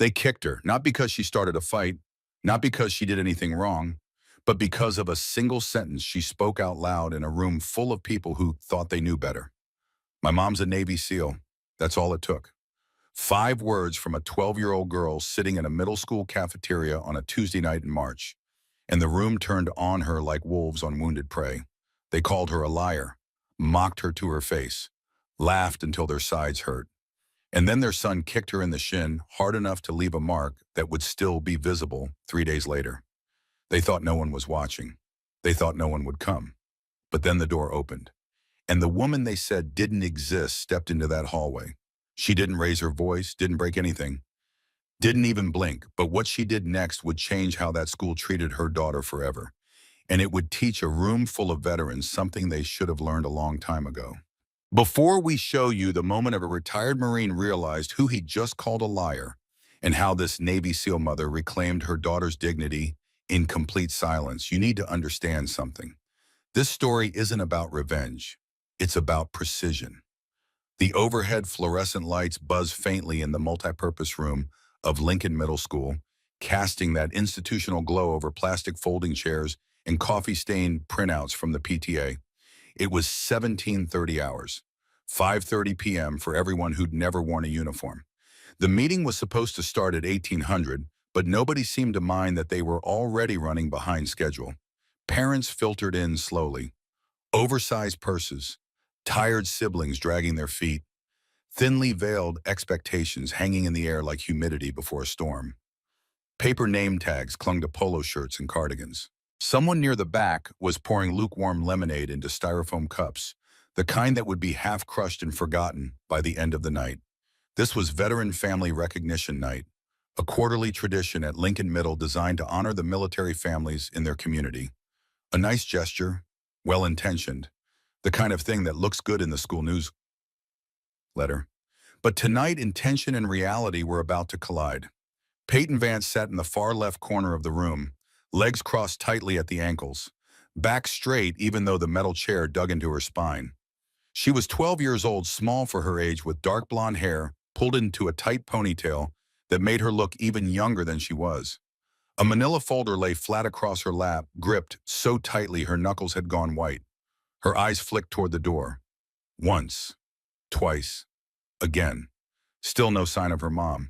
They kicked her, not because she started a fight, not because she did anything wrong, but because of a single sentence she spoke out loud in a room full of people who thought they knew better. My mom's a Navy SEAL. That's all it took. 5 words from a 12-year-old girl sitting in a middle school cafeteria on a Tuesday night in March, and the room turned on her like wolves on wounded prey. They called her a liar, mocked her to her face, laughed until their sides hurt. And then their son kicked her in the shin hard enough to leave a mark that would still be visible 3 days later. They thought no one was watching. They thought no one would come. But then the door opened, and the woman they said didn't exist stepped into that hallway. She didn't raise her voice, didn't break anything, didn't even blink, but what she did next would change how that school treated her daughter forever. And it would teach a room full of veterans something they should have learned a long time ago. Before we show you the moment of a retired Marine realized who he just called a liar and how this Navy SEAL mother reclaimed her daughter's dignity in complete silence, you need to understand something. This story isn't about revenge. It's about precision. The overhead fluorescent lights buzz faintly in the multipurpose room of Lincoln Middle School, casting that institutional glow over plastic folding chairs and coffee-stained printouts from the PTA. It was 17:30 hours, 5:30 p.m. for everyone who'd never worn a uniform. The meeting was supposed to start at 1800, but nobody seemed to mind that they were already running behind schedule. Parents filtered in slowly. Oversized purses, tired siblings dragging their feet, thinly veiled expectations hanging in the air like humidity before a storm. Paper name tags clung to polo shirts and cardigans. Someone near the back was pouring lukewarm lemonade into styrofoam cups, the kind that would be half crushed and forgotten by the end of the night. This was Veteran Family Recognition Night, a quarterly tradition at Lincoln Middle designed to honor the military families in their community. A nice gesture, well-intentioned, the kind of thing that looks good in the school newsletter. But tonight, intention and reality were about to collide. Peyton Vance sat in the far left corner of the room, legs crossed tightly at the ankles, back straight even though the metal chair dug into her spine. She was 12 years old, small for her age, with dark blonde hair pulled into a tight ponytail that made her look even younger than she was. A manila folder lay flat across her lap, gripped so tightly her knuckles had gone white. Her eyes flicked toward the door. Once, twice, again. Still no sign of her mom.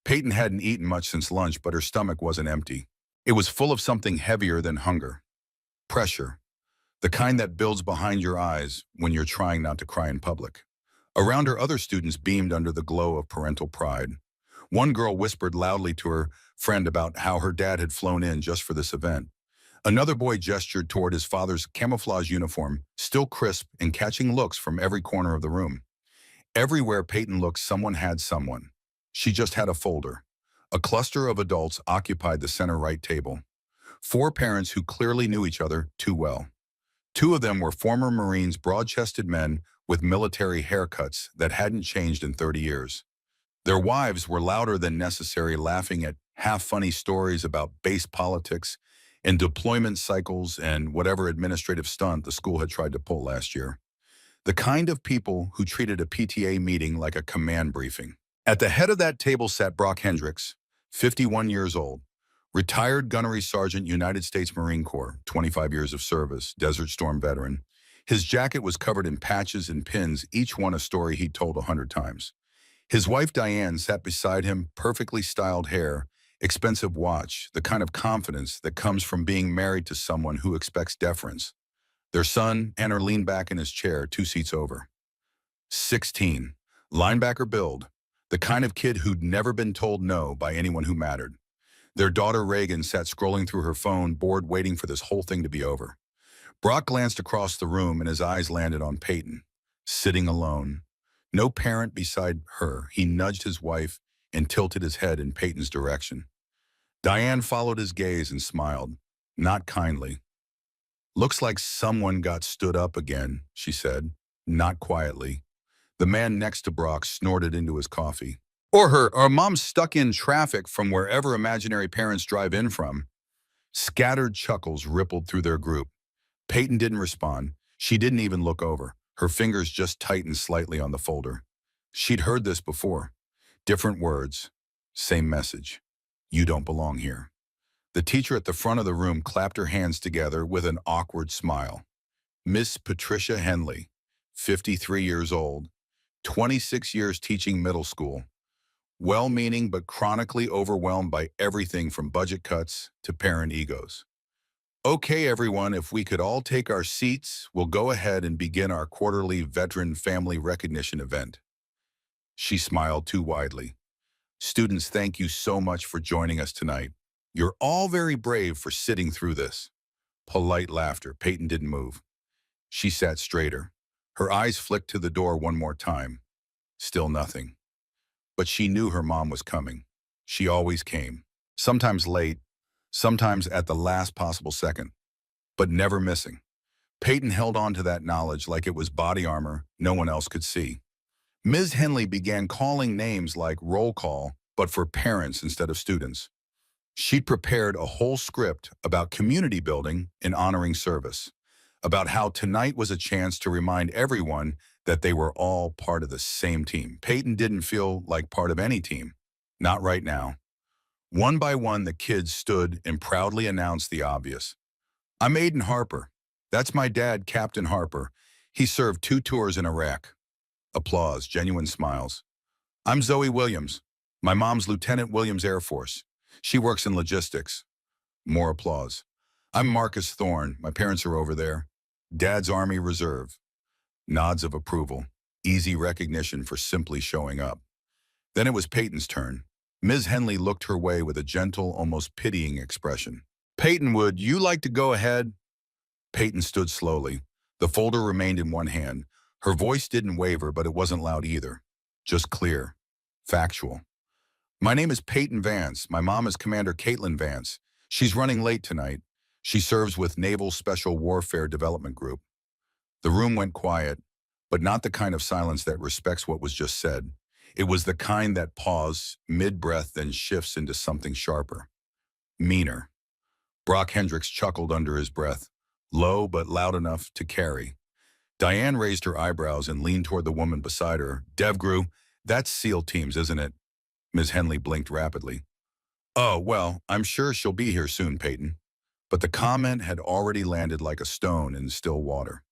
Peyton hadn't eaten much since lunch, but her stomach wasn't empty. It was full of something heavier than hunger. Pressure. The kind that builds behind your eyes when you're trying not to cry in public. Around her, other students beamed under the glow of parental pride. One girl whispered loudly to her friend about how her dad had flown in just for this event. Another boy gestured toward his father's camouflage uniform, still crisp and catching looks from every corner of the room. Everywhere Peyton looked, someone had someone. She just had a folder. A cluster of adults occupied the center right table. 4 parents who clearly knew each other too well. 2 of them were former Marines, broad-chested men with military haircuts that hadn't changed in 30 years. Their wives were louder than necessary, laughing at half-funny stories about base politics and deployment cycles and whatever administrative stunt the school had tried to pull last year. The kind of people who treated a PTA meeting like a command briefing. At the head of that table sat Brock Hendricks, 51 years old, retired gunnery sergeant, United States Marine Corps, 25 years of service, Desert Storm veteran. His jacket was covered in patches and pins, each one a story he'd told 100 times. His wife Diane sat beside him, perfectly styled hair, expensive watch, the kind of confidence that comes from being married to someone who expects deference. Their son, Anner, leaned back in his chair 2 seats over. 16, linebacker build, the kind of kid who'd never been told no by anyone who mattered. Their daughter Reagan sat scrolling through her phone, bored, waiting for this whole thing to be over. Brock glanced across the room and his eyes landed on Peyton, sitting alone. No parent beside her. He nudged his wife and tilted his head in Peyton's direction. Diane followed his gaze and smiled, not kindly. "Looks like someone got stood up again," she said, not quietly. The man next to Brock snorted into his coffee. Or mom's stuck in traffic from wherever imaginary parents drive in from." Scattered chuckles rippled through their group. Peyton didn't respond. She didn't even look over. Her fingers just tightened slightly on the folder. She'd heard this before. Different words. Same message. You don't belong here. The teacher at the front of the room clapped her hands together with an awkward smile. Miss Patricia Henley, 53 years old, 26 years teaching middle school. Well-meaning but chronically overwhelmed by everything from budget cuts to parent egos. Okay, everyone, if we could all take our seats, we'll go ahead and begin our quarterly Veteran Family Recognition event. She smiled too widely. Students, thank you so much for joining us tonight. You're all very brave for sitting through this. Polite laughter. Peyton didn't move. She sat straighter. Her eyes flicked to the door one more time. Still nothing. But she knew her mom was coming. She always came. Sometimes late, sometimes at the last possible second, but never missing. Peyton held on to that knowledge like it was body armor no one else could see. Ms. Henley began calling names like roll call, but for parents instead of students. She'd prepared a whole script about community building and honoring service, about how tonight was a chance to remind everyone that they were all part of the same team. Peyton didn't feel like part of any team. Not right now. One by one, the kids stood and proudly announced the obvious. I'm Aiden Harper. That's my dad, Captain Harper. He served 2 tours in Iraq. Applause, genuine smiles. I'm Zoe Williams. My mom's Lieutenant Williams Air Force. She works in logistics. More applause. I'm Marcus Thorne. My parents are over there. Dad's Army Reserve. Nods of approval. Easy recognition for simply showing up. Then it was Peyton's turn. Ms. Henley looked her way with a gentle, almost pitying expression. Peyton, would you like to go ahead? Peyton stood slowly. The folder remained in one hand. Her voice didn't waver, but it wasn't loud either. Just clear. Factual. My name is Peyton Vance. My mom is Commander Caitlin Vance. She's running late tonight. She serves with Naval Special Warfare Development Group. The room went quiet, but not the kind of silence that respects what was just said. It was the kind that pauses mid-breath, then shifts into something sharper. Meaner. Brock Hendricks chuckled under his breath, low but loud enough to carry. Diane raised her eyebrows and leaned toward the woman beside her. Devgru, that's SEAL teams, isn't it? Ms. Henley blinked rapidly. Oh, well, I'm sure she'll be here soon, Peyton. But the comment had already landed like a stone in still water.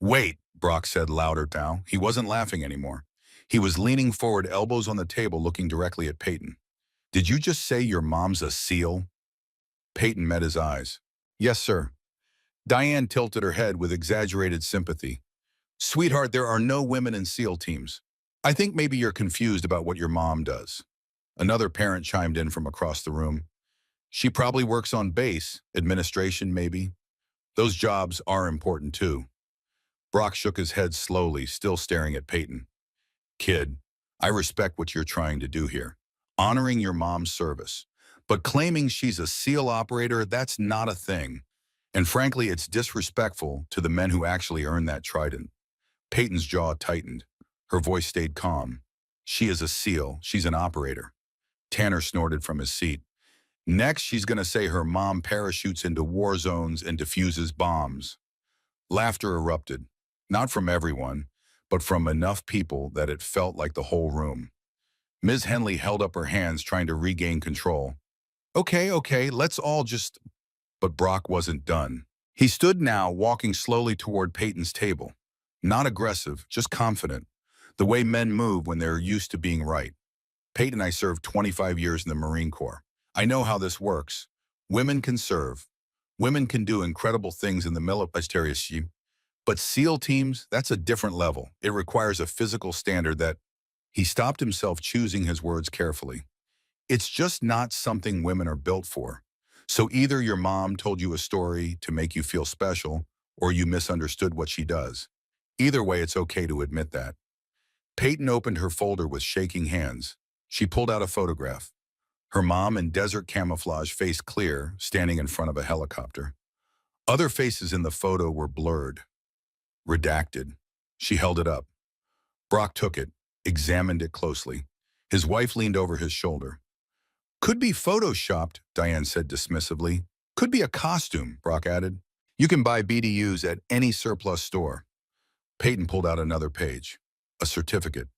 Wait, Brock said louder now. He wasn't laughing anymore. He was leaning forward, elbows on the table, looking directly at Peyton. Did you just say your mom's a SEAL? Peyton met his eyes. Yes, sir. Diane tilted her head with exaggerated sympathy. Sweetheart, there are no women in SEAL teams. I think maybe you're confused about what your mom does. Another parent chimed in from across the room. She probably works on base, administration maybe. Those jobs are important too. Brock shook his head slowly, still staring at Peyton. Kid, I respect what you're trying to do here, honoring your mom's service. But claiming she's a SEAL operator, that's not a thing. And frankly, it's disrespectful to the men who actually earned that trident. Peyton's jaw tightened. Her voice stayed calm. She is a SEAL. She's an operator. Tanner snorted from his seat. Next, she's going to say her mom parachutes into war zones and defuses bombs. Laughter erupted. Not from everyone, but from enough people that it felt like the whole room. Ms. Henley held up her hands, trying to regain control. Okay, let's all just... But Brock wasn't done. He stood now, walking slowly toward Peyton's table. Not aggressive, just confident. The way men move when they're used to being right. Peyton, I served 25 years in the Marine Corps. I know how this works. Women can serve. Women can do incredible things in the military. But SEAL teams, that's a different level. It requires a physical standard that... He stopped himself, choosing his words carefully. It's just not something women are built for. So either your mom told you a story to make you feel special, or you misunderstood what she does. Either way, it's okay to admit that. Peyton opened her folder with shaking hands. She pulled out a photograph. Her mom in desert camouflage, face clear, standing in front of a helicopter. Other faces in the photo were blurred. Redacted. She held it up. Brock took it, examined it closely. His wife leaned over his shoulder. Could be photoshopped, Diane said dismissively. Could be a costume, Brock added. You can buy BDUs at any surplus store. Peyton pulled out another page. A certificate.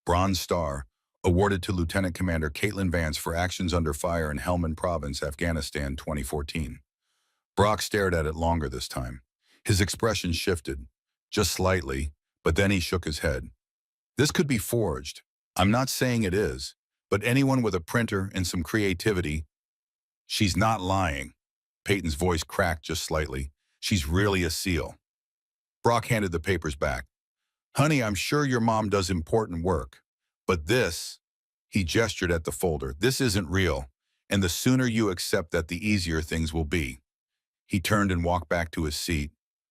Bronze Star. awarded to Lieutenant Commander Caitlin Vance for actions under fire in Helmand Province, Afghanistan, 2014. Brock stared at it longer this time. His expression shifted, just slightly, but then he shook his head. This could be forged. I'm not saying it is, but anyone with a printer and some creativity, she's not lying. Peyton's voice cracked just slightly. She's really a SEAL. Brock handed the papers back. Honey, I'm sure your mom does important work, but this, he gestured at the folder, this isn't real, and the sooner you accept that, the easier things will be. He turned and walked back to his seat.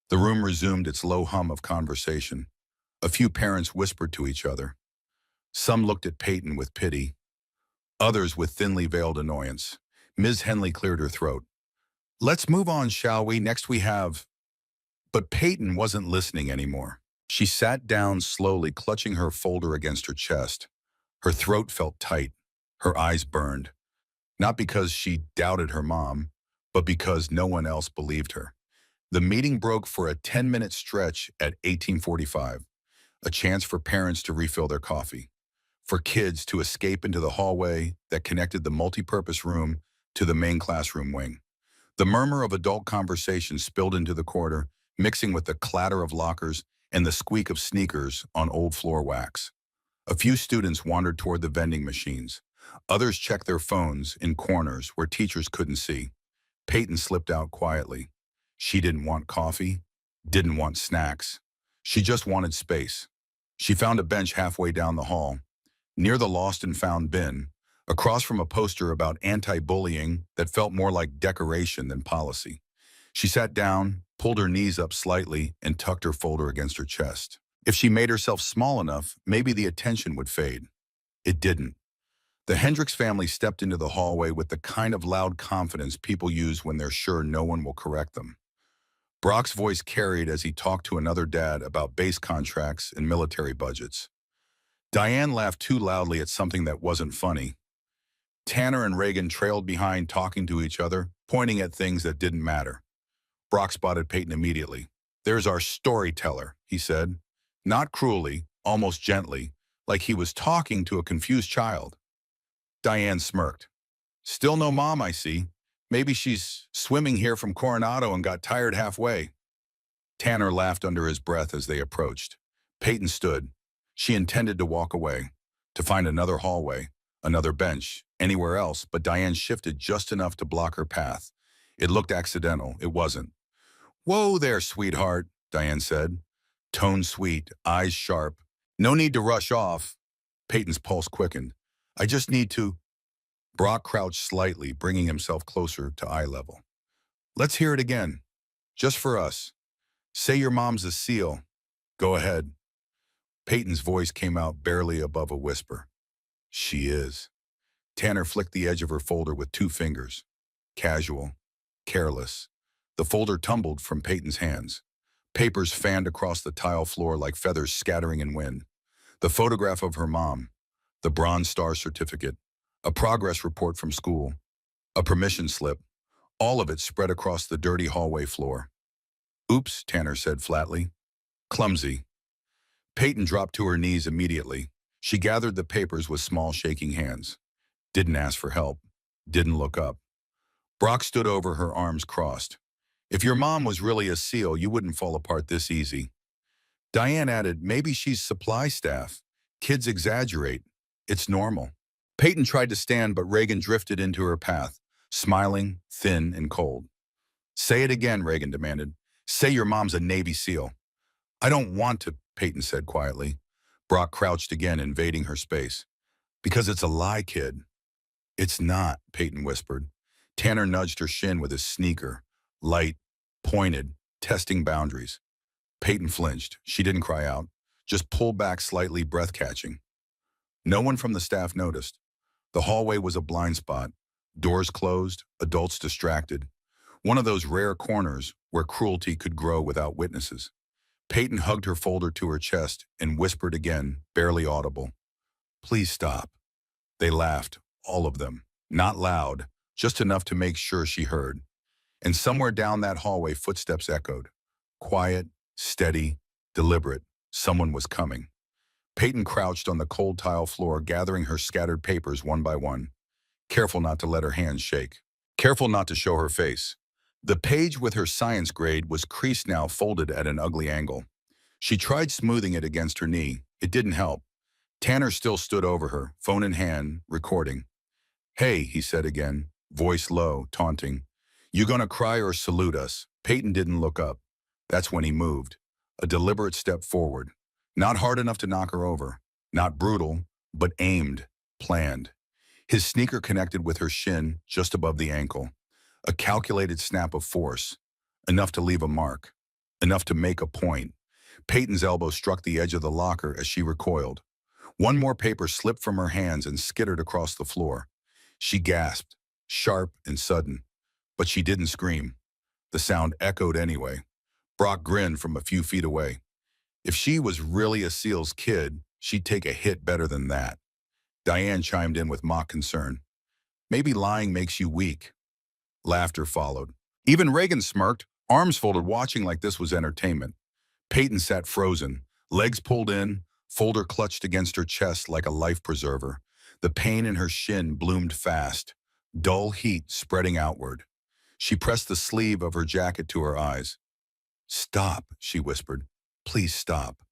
The room resumed its low hum of conversation. A few parents whispered to each other. Some looked at Peyton with pity, others with thinly veiled annoyance. Ms. Henley cleared her throat. Let's move on, shall we? Next we have... But Peyton wasn't listening anymore. She sat down slowly, clutching her folder against her chest. Her throat felt tight. Her eyes burned. Not because she doubted her mom, but because no one else believed her. The meeting broke for a 10-minute stretch at 1845, a chance for parents to refill their coffee, for kids to escape into the hallway that connected the multi-purpose room to the main classroom wing. The murmur of adult conversation spilled into the corridor, mixing with the clatter of lockers and the squeak of sneakers on old floor wax. A few students wandered toward the vending machines. Others checked their phones in corners where teachers couldn't see. Peyton slipped out quietly. She didn't want coffee, didn't want snacks. She just wanted space. She found a bench halfway down the hall, near the lost and found bin, across from a poster about anti-bullying that felt more like decoration than policy. She sat down, pulled her knees up slightly, and tucked her folder against her chest. If she made herself small enough, maybe the attention would fade. It didn't. The Hendricks family stepped into the hallway with the kind of loud confidence people use when they're sure no one will correct them. Brock's voice carried as he talked to another dad about base contracts and military budgets. Diane laughed too loudly at something that wasn't funny. Tanner and Reagan trailed behind, talking to each other, pointing at things that didn't matter. Brock spotted Peyton immediately. There's our storyteller, he said, not cruelly, almost gently, like he was talking to a confused child. Diane smirked. Still no mom, I see. Maybe she's swimming here from Coronado and got tired halfway. Tanner laughed under his breath as they approached. Peyton stood. She intended to walk away, to find another hallway, another bench, anywhere else, but Diane shifted just enough to block her path. It looked accidental. It wasn't. Whoa there, sweetheart, Diane said. Tone sweet, eyes sharp. No need to rush off. Peyton's pulse quickened. I just need to... Brock crouched slightly, bringing himself closer to eye level. Let's hear it again. Just for us. Say your mom's a SEAL. Go ahead. Peyton's voice came out barely above a whisper. She is. Tanner flicked the edge of her folder with 2 fingers. Casual. Careless. The folder tumbled from Peyton's hands. Papers fanned across the tile floor like feathers scattering in wind. The photograph of her mom. The Bronze Star certificate. A progress report from school. A permission slip. All of it spread across the dirty hallway floor. Oops, Tanner said flatly. Clumsy. Peyton dropped to her knees immediately. She gathered the papers with small shaking hands. Didn't ask for help. Didn't look up. Brock stood over her, arms crossed. If your mom was really a SEAL, you wouldn't fall apart this easy. Diane added, maybe she's supply staff. Kids exaggerate. It's normal. Peyton tried to stand, but Reagan drifted into her path, smiling, thin and cold. Say it again, Reagan demanded. Say your mom's a Navy SEAL. I don't want to, Peyton said quietly. Brock crouched again, invading her space. Because it's a lie, kid. It's not, Peyton whispered. Tanner nudged her shin with his sneaker, light, pointed, testing boundaries. Peyton flinched. She didn't cry out, just pulled back slightly, breath-catching. No one from the staff noticed. The hallway was a blind spot. Doors closed, adults distracted. One of those rare corners where cruelty could grow without witnesses. Peyton hugged her folder to her chest and whispered again, barely audible. Please stop. They laughed, all of them. Not loud, just enough to make sure she heard. And somewhere down that hallway, footsteps echoed. Quiet, steady, deliberate. Someone was coming. Peyton crouched on the cold tile floor, gathering her scattered papers one by one, careful not to let her hands shake, careful not to show her face. The page with her science grade was creased now, folded at an ugly angle. She tried smoothing it against her knee. It didn't help. Tanner still stood over her, phone in hand, recording. "Hey," he said again, voice low, taunting. "You gonna cry or salute us?" Peyton didn't look up. That's when he moved. A deliberate step forward. Not hard enough to knock her over. Not brutal, but aimed, planned. His sneaker connected with her shin just above the ankle. A calculated snap of force. Enough to leave a mark. Enough to make a point. Peyton's elbow struck the edge of the locker as she recoiled. One more paper slipped from her hands and skittered across the floor. She gasped, sharp and sudden, but she didn't scream. The sound echoed anyway. Brock grinned from a few feet away. If she was really a SEAL's kid, she'd take a hit better than that. Diane chimed in with mock concern. "Maybe lying makes you weak." Laughter followed. Even Reagan smirked, arms folded, watching like this was entertainment. Peyton sat frozen, legs pulled in, folder clutched against her chest like a life preserver. The pain in her shin bloomed fast, dull heat spreading outward. She pressed the sleeve of her jacket to her eyes. "Stop," she whispered. "Please stop."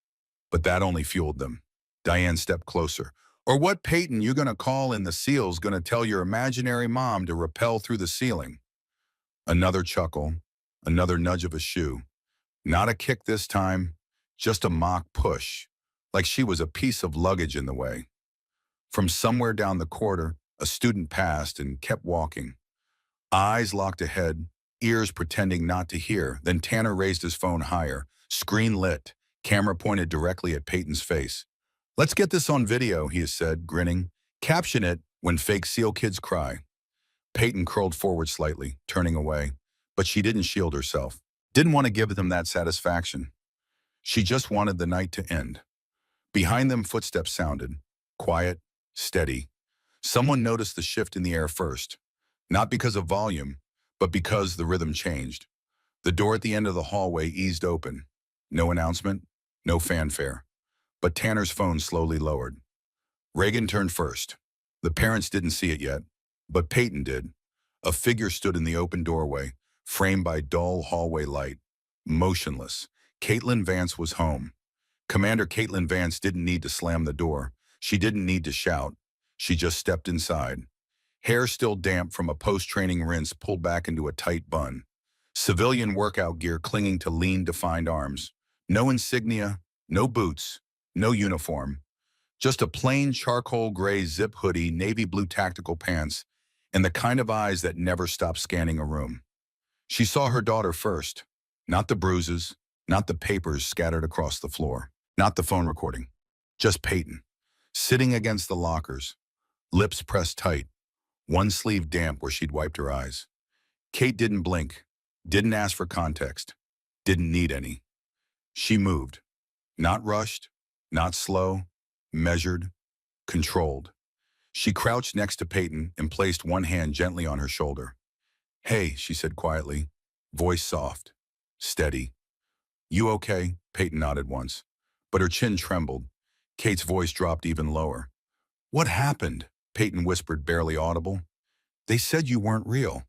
But that only fueled them. Diane stepped closer. "Or what, Peyton, you gonna call in the SEALs gonna tell your imaginary mom to rappel through the ceiling?" Another chuckle, another nudge of a shoe. Not a kick this time, just a mock push, like she was a piece of luggage in the way. From somewhere down the corridor, a student passed and kept walking. Eyes locked ahead, ears pretending not to hear. Then Tanner raised his phone higher, screen lit, camera pointed directly at Peyton's face. "Let's get this on video," he said, grinning. "Caption it, 'When fake SEAL kids cry.'" Peyton curled forward slightly, turning away, but she didn't shield herself. Didn't want to give them that satisfaction. She just wanted the night to end. Behind them, footsteps sounded. Quiet, steady. Someone noticed the shift in the air first. Not because of volume, but because the rhythm changed. The door at the end of the hallway eased open. No announcement, no fanfare. But Tanner's phone slowly lowered. Reagan turned first. The parents didn't see it yet, but Peyton did. A figure stood in the open doorway, framed by dull hallway light. Motionless. Caitlin Vance was home. Commander Caitlin Vance didn't need to slam the door. She didn't need to shout. She just stepped inside. Hair still damp from a post-training rinse pulled back into a tight bun. Civilian workout gear clinging to lean, defined arms. No insignia, no boots, no uniform. Just a plain charcoal gray zip hoodie, navy blue tactical pants, and the kind of eyes that never stop scanning a room. She saw her daughter first. Not the bruises, not the papers scattered across the floor, not the phone recording. Just Peyton, sitting against the lockers, lips pressed tight, one sleeve damp where she'd wiped her eyes. Kate didn't blink, didn't ask for context, didn't need any. She moved. Not rushed, not slow, measured, controlled. She crouched next to Peyton and placed one hand gently on her shoulder. "Hey," she said quietly, voice soft, steady. "You okay?" Peyton nodded once, but her chin trembled. Kate's voice dropped even lower. "What happened?" Peyton whispered, barely audible. "They said you weren't real."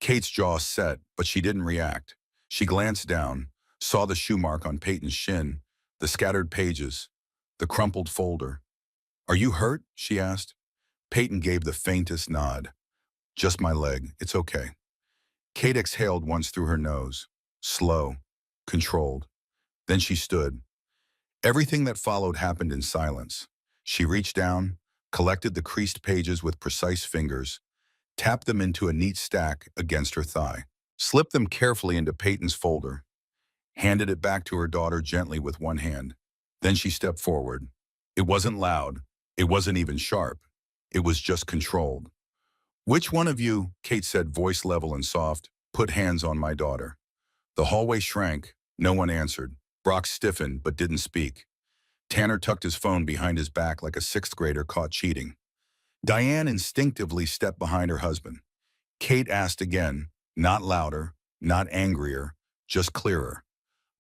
Kate's jaw set, but she didn't react. She glanced down, saw the shoe mark on Peyton's shin, the scattered pages, the crumpled folder. "Are you hurt?" she asked. Peyton gave the faintest nod. "Just my leg. It's okay." Kate exhaled once through her nose. Slow, controlled. Then she stood. Everything that followed happened in silence. She reached down, collected the creased pages with precise fingers, tapped them into a neat stack against her thigh, slipped them carefully into Peyton's folder, handed it back to her daughter gently with one hand. Then she stepped forward. It wasn't loud. It wasn't even sharp. It was just controlled. "Which one of you," Kate said, voice level and soft, "put hands on my daughter?" The hallway shrank. No one answered. Brock stiffened but didn't speak. Tanner tucked his phone behind his back like a sixth grader caught cheating. Diane instinctively stepped behind her husband. Kate asked again, not louder, not angrier, just clearer.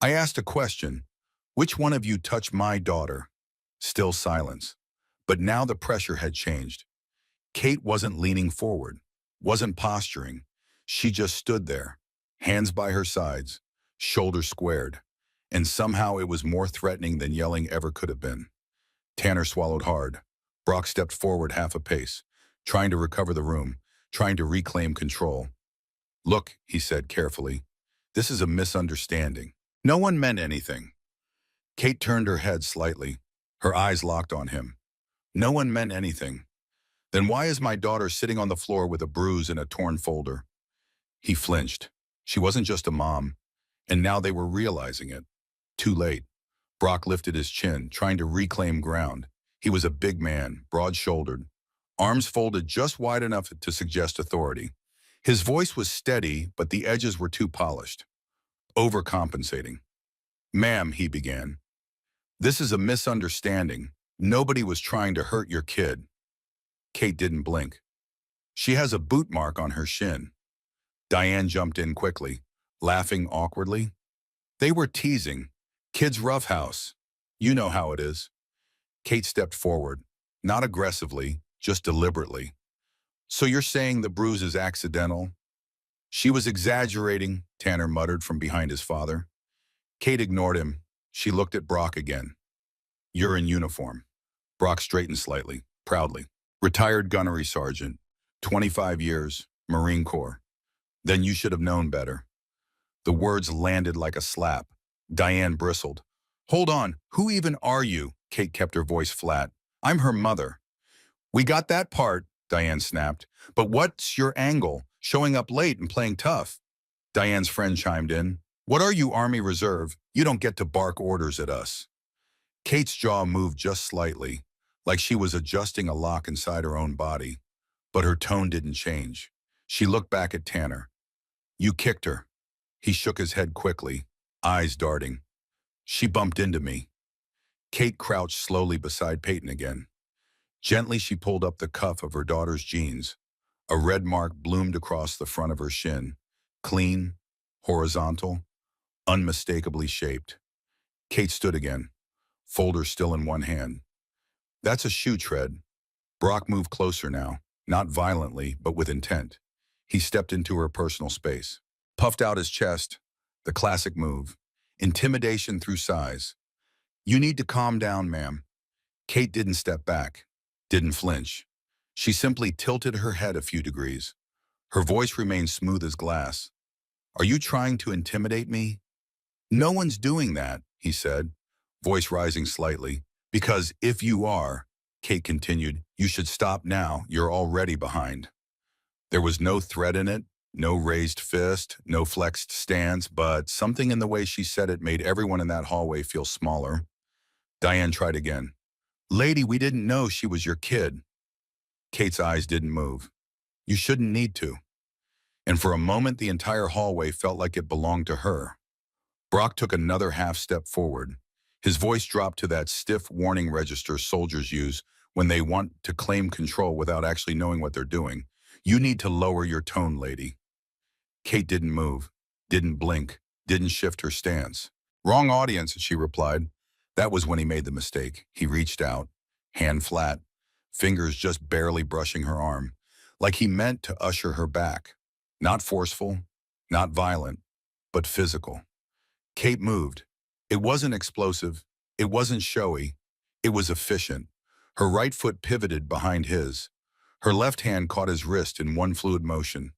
"I asked a question. Which one of you touched my daughter?" Still silence. But now the pressure had changed. Kate wasn't leaning forward, wasn't posturing. She just stood there, hands by her sides, shoulders squared. And somehow it was more threatening than yelling ever could have been. Tanner swallowed hard. Brock stepped forward half a pace, trying to recover the room, trying to reclaim control. "Look," he said carefully, "this is a misunderstanding. No one meant anything." Kate turned her head slightly, her eyes locked on him. "No one meant anything. Then why is my daughter sitting on the floor with a bruise and a torn folder?" He flinched. She wasn't just a mom, and now they were realizing it. Too late. Brock lifted his chin, trying to reclaim ground. He was a big man, broad-shouldered, arms folded just wide enough to suggest authority. His voice was steady, but the edges were too polished. Overcompensating. "Ma'am," he began, "this is a misunderstanding. Nobody was trying to hurt your kid." Kate didn't blink. "She has a boot mark on her shin." Diane jumped in quickly, laughing awkwardly. "They were teasing. Kids' roughhouse. You know how it is." Kate stepped forward, not aggressively, just deliberately. "So you're saying the bruise is accidental?" "She was exaggerating," Tanner muttered from behind his father. Kate ignored him. She looked at Brock again. "You're in uniform." Brock straightened slightly, proudly. "Retired gunnery sergeant, 25 years, Marine Corps. Then you should have known better." The words landed like a slap. Diane bristled. "Hold on, who even are you?" Kate kept her voice flat. "I'm her mother." "We got that part," Diane snapped. "But what's your angle? Showing up late and playing tough?" Diane's friend chimed in. "What are you, Army Reserve? You don't get to bark orders at us." Kate's jaw moved just slightly, like she was adjusting a lock inside her own body. But her tone didn't change. She looked back at Tanner. "You kicked her." He shook his head quickly, eyes darting. "She bumped into me." Kate crouched slowly beside Peyton again. Gently she pulled up the cuff of her daughter's jeans. A red mark bloomed across the front of her shin. Clean, horizontal, unmistakably shaped. Kate stood again, folder still in one hand. "That's a shoe tread." Brock moved closer now, not violently, but with intent. He stepped into her personal space, puffed out his chest, the classic move. Intimidation through size. "You need to calm down, ma'am." Kate didn't step back, didn't flinch. She simply tilted her head a few degrees. Her voice remained smooth as glass. "Are you trying to intimidate me?" "No one's doing that," he said, voice rising slightly. "Because if you are," Kate continued, "you should stop now. You're already behind." There was no threat in it, no raised fist, no flexed stance, but something in the way she said it made everyone in that hallway feel smaller. Diane tried again. "Lady, we didn't know she was your kid." Kate's eyes didn't move. "You shouldn't need to." And for a moment, the entire hallway felt like it belonged to her. Brock took another half step forward. His voice dropped to that stiff warning register soldiers use when they want to claim control without actually knowing what they're doing. "You need to lower your tone, lady." Kate didn't move, didn't blink, didn't shift her stance. "Wrong audience," she replied. That was when he made the mistake. He reached out, hand flat, fingers just barely brushing her arm, like he meant to usher her back. Not forceful, not violent, but physical. Kate moved. It wasn't explosive. It wasn't showy. It was efficient. Her right foot pivoted behind his. Her left hand caught his wrist in one fluid motion.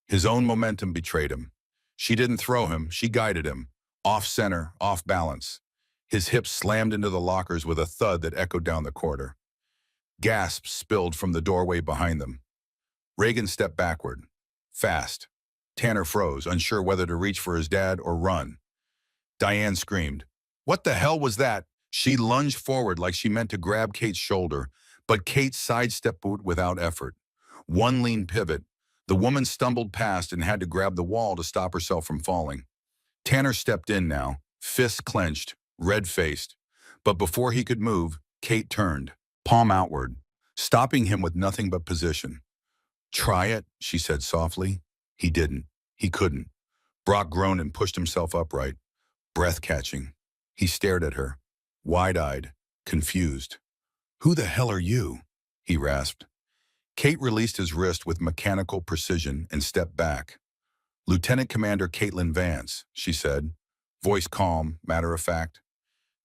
His own momentum betrayed him. She didn't throw him. She guided him. Off center, off balance. His hips slammed into the lockers with a thud that echoed down the corridor. Gasps spilled from the doorway behind them. Reagan stepped backward. Fast. Tanner froze, unsure whether to reach for his dad or run. Diane screamed. "What the hell was that?" She lunged forward like she meant to grab Kate's shoulder, but Kate sidestepped without effort. One lean pivot. The woman stumbled past and had to grab the wall to stop herself from falling. Tanner stepped in now, fists clenched, red-faced. But before he could move, Kate turned, palm outward, stopping him with nothing but position. "Try it," she said softly. He didn't. He couldn't. Brock groaned and pushed himself upright, breath catching. He stared at her, wide-eyed, confused. "Who the hell are you?" he rasped. Kate released his wrist with mechanical precision and stepped back. "Lieutenant Commander Caitlin Vance," she said, voice calm, matter-of-fact.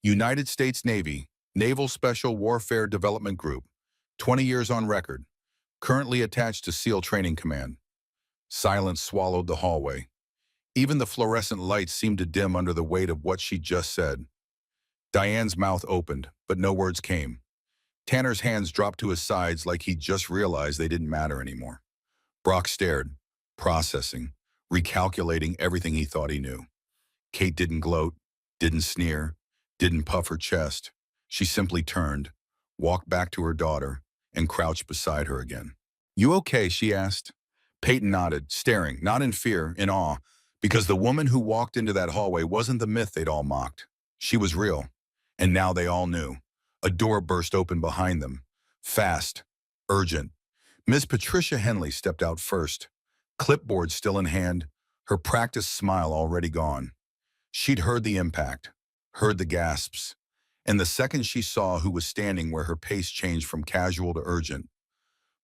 "United States Navy, Naval Special Warfare Development Group, 20 years on record, currently attached to SEAL Training Command." Silence swallowed the hallway. Even the fluorescent lights seemed to dim under the weight of what she just said. Diane's mouth opened, but no words came. Tanner's hands dropped to his sides like he'd just realized they didn't matter anymore. Brock stared, processing, recalculating everything he thought he knew. Kate didn't gloat, didn't sneer, didn't puff her chest. She simply turned, walked back to her daughter, and crouched beside her again. "You okay?" she asked. Peyton nodded, staring, not in fear, in awe, because the woman who walked into that hallway wasn't the myth they'd all mocked. She was real, and now they all knew. A door burst open behind them. Fast, urgent. Miss Patricia Henley stepped out first, clipboard still in hand, her practiced smile already gone. She'd heard the impact, heard the gasps, and the second she saw who was standing where her pace changed from casual to urgent.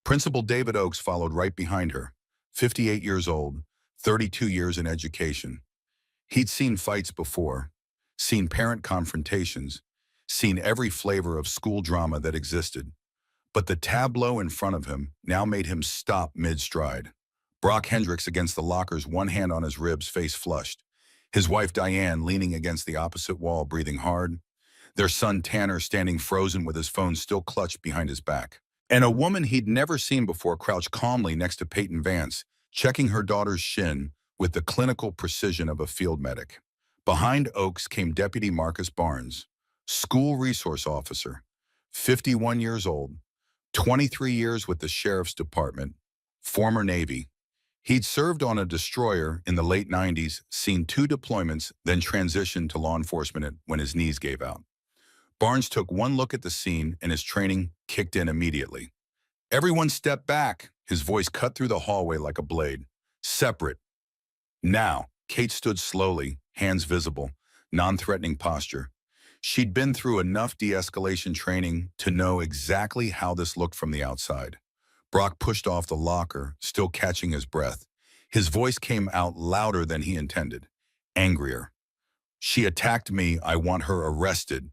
Principal David Oakes followed right behind her, 58 years old, 32 years in education. He'd seen fights before, seen parent confrontations, seen every flavor of school drama that existed. But the tableau in front of him now made him stop mid-stride. Brock Hendricks against the lockers, one hand on his ribs, face flushed. His wife Diane leaning against the opposite wall, breathing hard. Their son Tanner standing frozen with his phone still clutched behind his back. And a woman he'd never seen before crouched calmly next to Peyton Vance, checking her daughter's shin with the clinical precision of a field medic. Behind Oakes came Deputy Marcus Barnes, school resource officer, 51 years old, 23 years with the Sheriff's Department, former Navy. He'd served on a destroyer in the late 90s, seen 2 deployments, then transitioned to law enforcement when his knees gave out. Barnes took one look at the scene and his training kicked in immediately. "Everyone step back," his voice cut through the hallway like a blade. "Separate." Now, Kate stood slowly, hands visible, non-threatening posture. She'd been through enough de-escalation training to know exactly how this looked from the outside. Brock pushed off the locker, still catching his breath. His voice came out louder than he intended, angrier. "She attacked me. I want her arrested."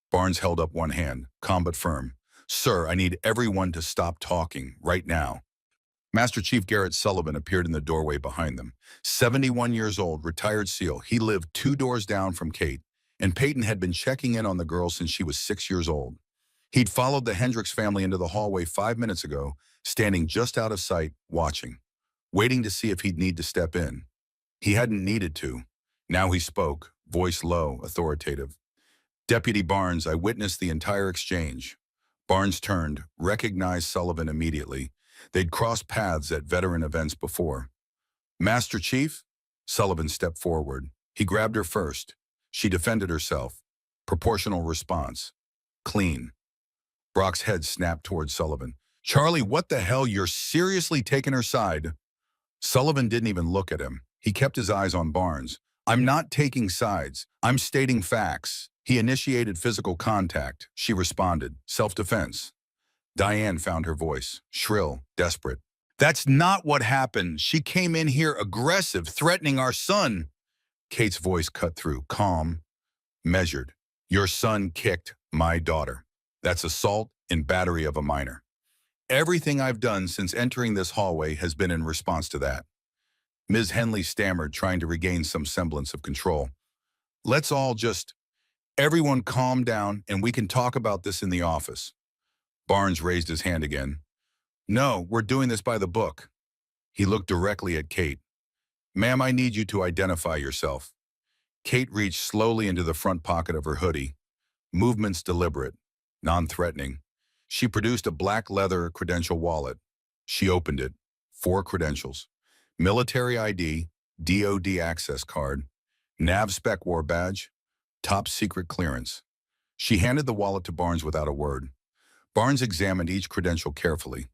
Barnes held up one hand, calm but firm. "Sir, I need everyone to stop talking, right now." Master Chief Garrett Sullivan appeared in the doorway behind them. 71 years old, retired SEAL. He lived 2 doors down from Kate, and Peyton had been checking in on the girl since she was 6 years old. He'd followed the Hendricks family into the hallway 5 minutes ago, standing just out of sight, watching, waiting to see if he'd need to step in. He hadn't needed to. Now he spoke, voice low, authoritative. "Deputy Barnes, I witnessed the entire exchange." Barnes turned, recognized Sullivan immediately. They'd crossed paths at veteran events before. "Master Chief?" Sullivan stepped forward. He grabbed her first. She defended herself. Proportional response. Clean. Brock's head snapped towards Sullivan. "Charlie, what the hell? You're seriously taking her side?" Sullivan didn't even look at him. He kept his eyes on Barnes. "I'm not taking sides. I'm stating facts." He initiated physical contact. She responded. Self-defense. Diane found her voice, shrill, desperate. "That's not what happened. She came in here aggressive, threatening our son." Kate's voice cut through, calm, measured. "Your son kicked my daughter. That's assault and battery of a minor. Everything I've done since entering this hallway has been in response to that." Ms. Henley stammered, trying to regain some semblance of control. "Let's all just... Everyone calm down and we can talk about this in the office." Barnes raised his hand again. "No, we're doing this by the book." He looked directly at Kate. "Ma'am, I need you to identify yourself." Kate reached slowly into the front pocket of her hoodie. Movements deliberate, non-threatening. She produced a black leather credential wallet. She opened it. 4 credentials. Military ID, DOD access card, NAV spec war badge, top secret clearance. She handed the wallet to Barnes without a word. Barnes examined each credential carefully.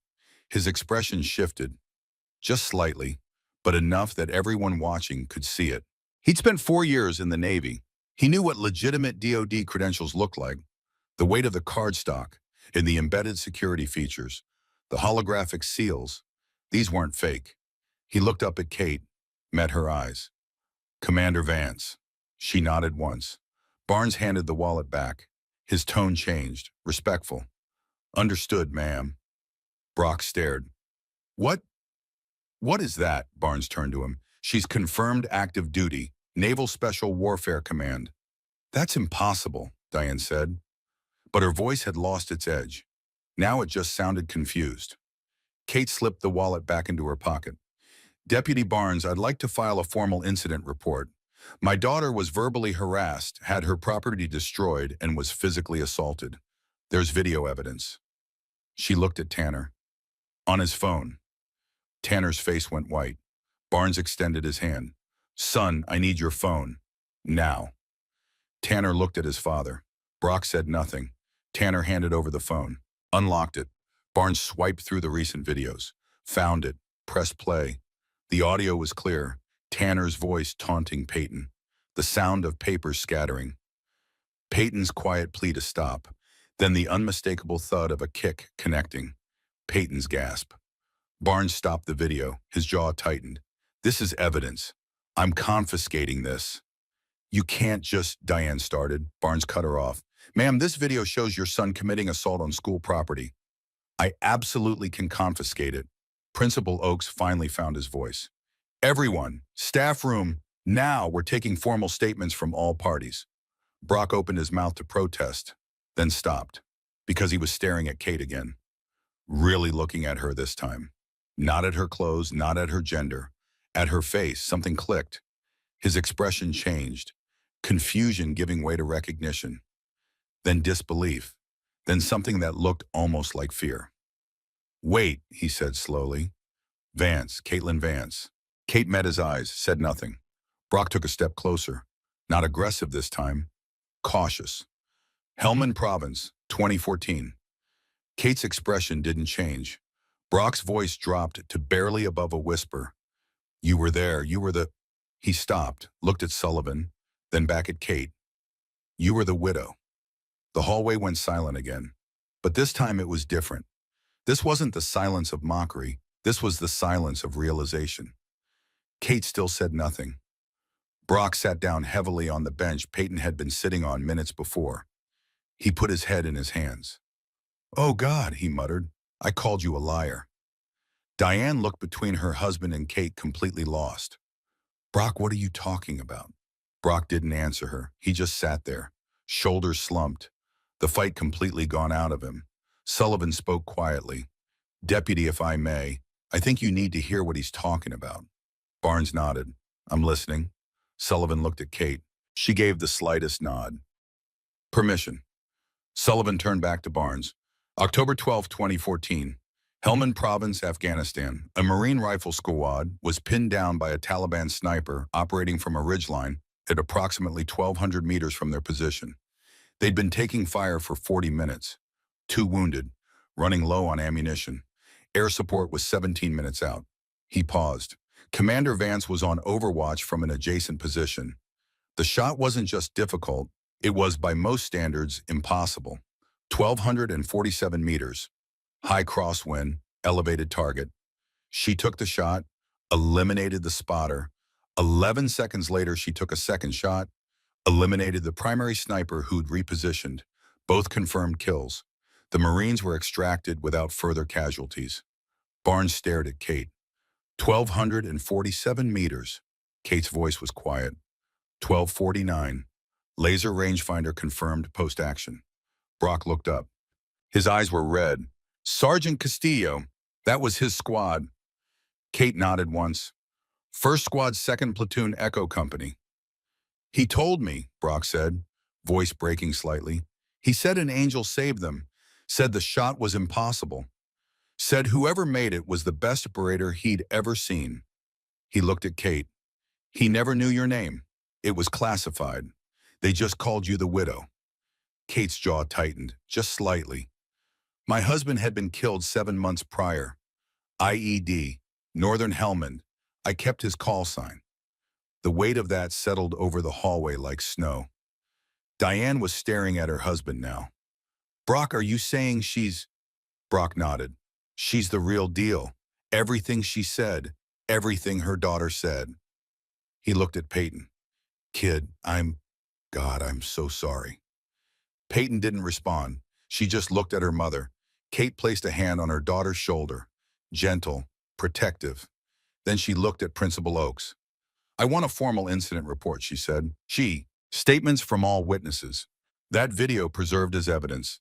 His expression shifted, just slightly, but enough that everyone watching could see it. He'd spent 4 years in the Navy. He knew what legitimate DOD credentials looked like. The weight of the cardstock and the embedded security features, the holographic seals, these weren't fake. He looked up at Kate, met her eyes. Commander Vance. She nodded once. Barnes handed the wallet back. His tone changed, respectful. Understood, ma'am. Brock stared. What? What is that? Barnes turned to him. She's confirmed active duty, Naval Special Warfare Command. That's impossible, Diane said. But her voice had lost its edge. Now it just sounded confused. Kate slipped the wallet back into her pocket. Deputy Barnes, I'd like to file a formal incident report. My daughter was verbally harassed, had her property destroyed, and was physically assaulted. There's video evidence. She looked at Tanner. On his phone. Tanner's face went white. Barnes extended his hand. Son, I need your phone. Now. Tanner looked at his father. Brock said nothing. Tanner handed over the phone. Unlocked it. Barnes swiped through the recent videos. Found it. Pressed play. The audio was clear. Tanner's voice taunting Peyton. The sound of papers scattering. Peyton's quiet plea to stop. Then the unmistakable thud of a kick connecting. Peyton's gasp. Barnes stopped the video. His jaw tightened. This is evidence. I'm confiscating this. You can't just, Diane started. Barnes cut her off. Ma'am, this video shows your son committing assault on school property. I absolutely can confiscate it. Principal Oakes finally found his voice. Everyone, staff room, now we're taking formal statements from all parties. Brock opened his mouth to protest, then stopped, because he was staring at Kate again. Really looking at her this time. Not at her clothes, not at her gender. At her face, something clicked. His expression changed. Confusion giving way to recognition. Then disbelief. Then something that looked almost like fear. Wait, he said slowly. Vance, Caitlin Vance. Kate met his eyes, said nothing. Brock took a step closer. Not aggressive this time. Cautious. Helmand Province, 2014. Kate's expression didn't change. Brock's voice dropped to barely above a whisper. You were there, you were the... He stopped, looked at Sullivan, then back at Kate. You were the widow. The hallway went silent again. But this time it was different. This wasn't the silence of mockery. This was the silence of realization. Kate still said nothing. Brock sat down heavily on the bench Peyton had been sitting on minutes before. He put his head in his hands. Oh God, he muttered. I called you a liar. Diane looked between her husband and Kate, completely lost. Brock, what are you talking about? Brock didn't answer her. He just sat there, shoulders slumped, the fight completely gone out of him. Sullivan spoke quietly. Deputy, if I may, I think you need to hear what he's talking about. Barnes nodded. I'm listening. Sullivan looked at Kate. She gave the slightest nod. Permission. Sullivan turned back to Barnes. October 12, 2014. Helmand Province, Afghanistan. A Marine rifle squad was pinned down by a Taliban sniper operating from a ridgeline at approximately 1,200 meters from their position. They'd been taking fire for 40 minutes. 2 wounded, running low on ammunition. Air support was 17 minutes out. He paused. Commander Vance was on overwatch from an adjacent position. The shot wasn't just difficult, it was by most standards impossible. 1,247 meters. High crosswind, elevated target. She took the shot, eliminated the spotter. 11 seconds later, she took a second shot, eliminated the primary sniper who'd repositioned. Both confirmed kills. The Marines were extracted without further casualties. Barnes stared at Kate. 1,247 meters. Kate's voice was quiet. 1249. Laser rangefinder confirmed post-action. Brock looked up. His eyes were red. Sergeant Castillo, that was his squad. Kate nodded once. First Squad, 2nd Platoon Echo Company. He told me, Brock said, voice breaking slightly. He said an angel saved them, said the shot was impossible, said whoever made it was the best operator he'd ever seen. He looked at Kate. He never knew your name. It was classified. They just called you the widow. Kate's jaw tightened, just slightly. My husband had been killed 7 months prior. IED, Northern Helmand. I kept his call sign. The weight of that settled over the hallway like snow. Diane was staring at her husband now. Brock, are you saying she's... Brock nodded. She's the real deal. Everything she said, everything her daughter said. He looked at Peyton. Kid, God, I'm so sorry. Peyton didn't respond. She just looked at her mother. Kate placed a hand on her daughter's shoulder. Gentle, protective. Then she looked at Principal Oakes. I want a formal incident report, she said. Statements from all witnesses. That video preserved as evidence.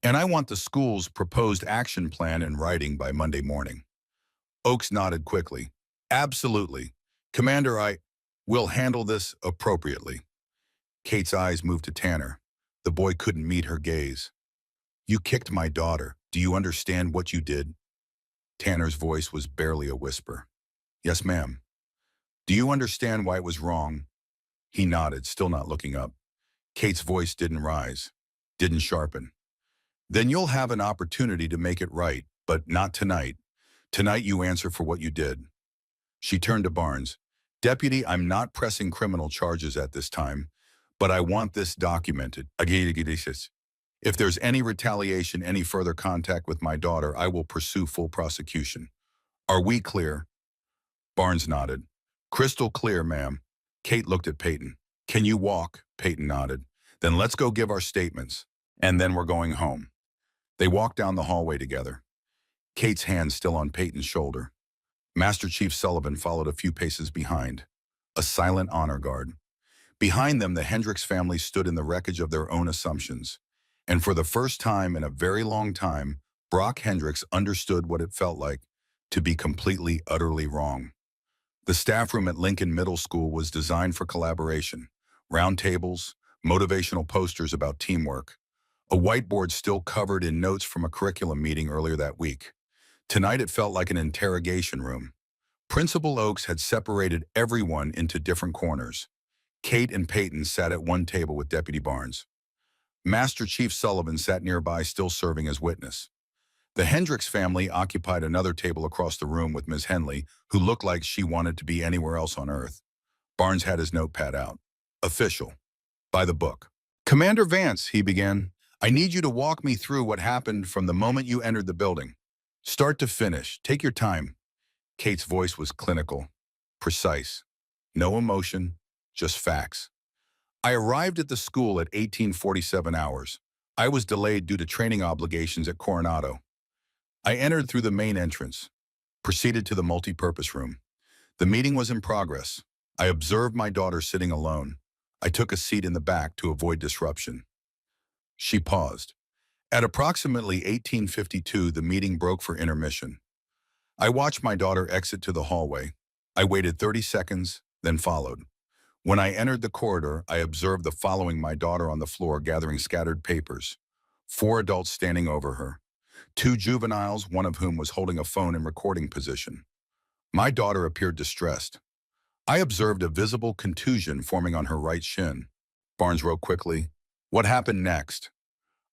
And I want the school's proposed action plan in writing by Monday morning. Oakes nodded quickly. Absolutely. Commander, will handle this appropriately. Kate's eyes moved to Tanner. The boy couldn't meet her gaze. You kicked my daughter. Do you understand what you did? Tanner's voice was barely a whisper. Yes, ma'am. Do you understand why it was wrong? He nodded, still not looking up. Kate's voice didn't rise, didn't sharpen. Then you'll have an opportunity to make it right, but not tonight. Tonight you answer for what you did. She turned to Barnes. Deputy, I'm not pressing criminal charges at this time, but I want this documented. If there's any retaliation, any further contact with my daughter, I will pursue full prosecution. Are we clear? Barnes nodded. Crystal clear, ma'am. Kate looked at Peyton. Can you walk? Peyton nodded. Then let's go give our statements. And then we're going home. They walked down the hallway together. Kate's hand still on Peyton's shoulder. Master Chief Sullivan followed a few paces behind. A silent honor guard. Behind them, the Hendricks family stood in the wreckage of their own assumptions. And for the first time in a very long time, Brock Hendricks understood what it felt like to be completely, utterly wrong. The staff room at Lincoln Middle School was designed for collaboration. Round tables, motivational posters about teamwork. A whiteboard still covered in notes from a curriculum meeting earlier that week. Tonight it felt like an interrogation room. Principal Oakes had separated everyone into different corners. Kate and Peyton sat at one table with Deputy Barnes. Master Chief Sullivan sat nearby, still serving as witness. The Hendricks family occupied another table across the room with Ms. Henley, who looked like she wanted to be anywhere else on Earth. Barnes had his notepad out. Official. By the book. Commander Vance, he began, I need you to walk me through what happened from the moment you entered the building. Start to finish. Take your time. Kate's voice was clinical, precise. No emotion, just facts. I arrived at the school at 1847 hours. I was delayed due to training obligations at Coronado. I entered through the main entrance, proceeded to the multi-purpose room. The meeting was in progress. I observed my daughter sitting alone. I took a seat in the back to avoid disruption. She paused. At approximately 1852, the meeting broke for intermission. I watched my daughter exit to the hallway. I waited 30 seconds, then followed. When I entered the corridor, I observed the following: my daughter on the floor gathering scattered papers. 4 adults standing over her. 2 juveniles, one of whom was holding a phone in recording position. My daughter appeared distressed. I observed a visible contusion forming on her right shin. Barnes wrote quickly, What happened next?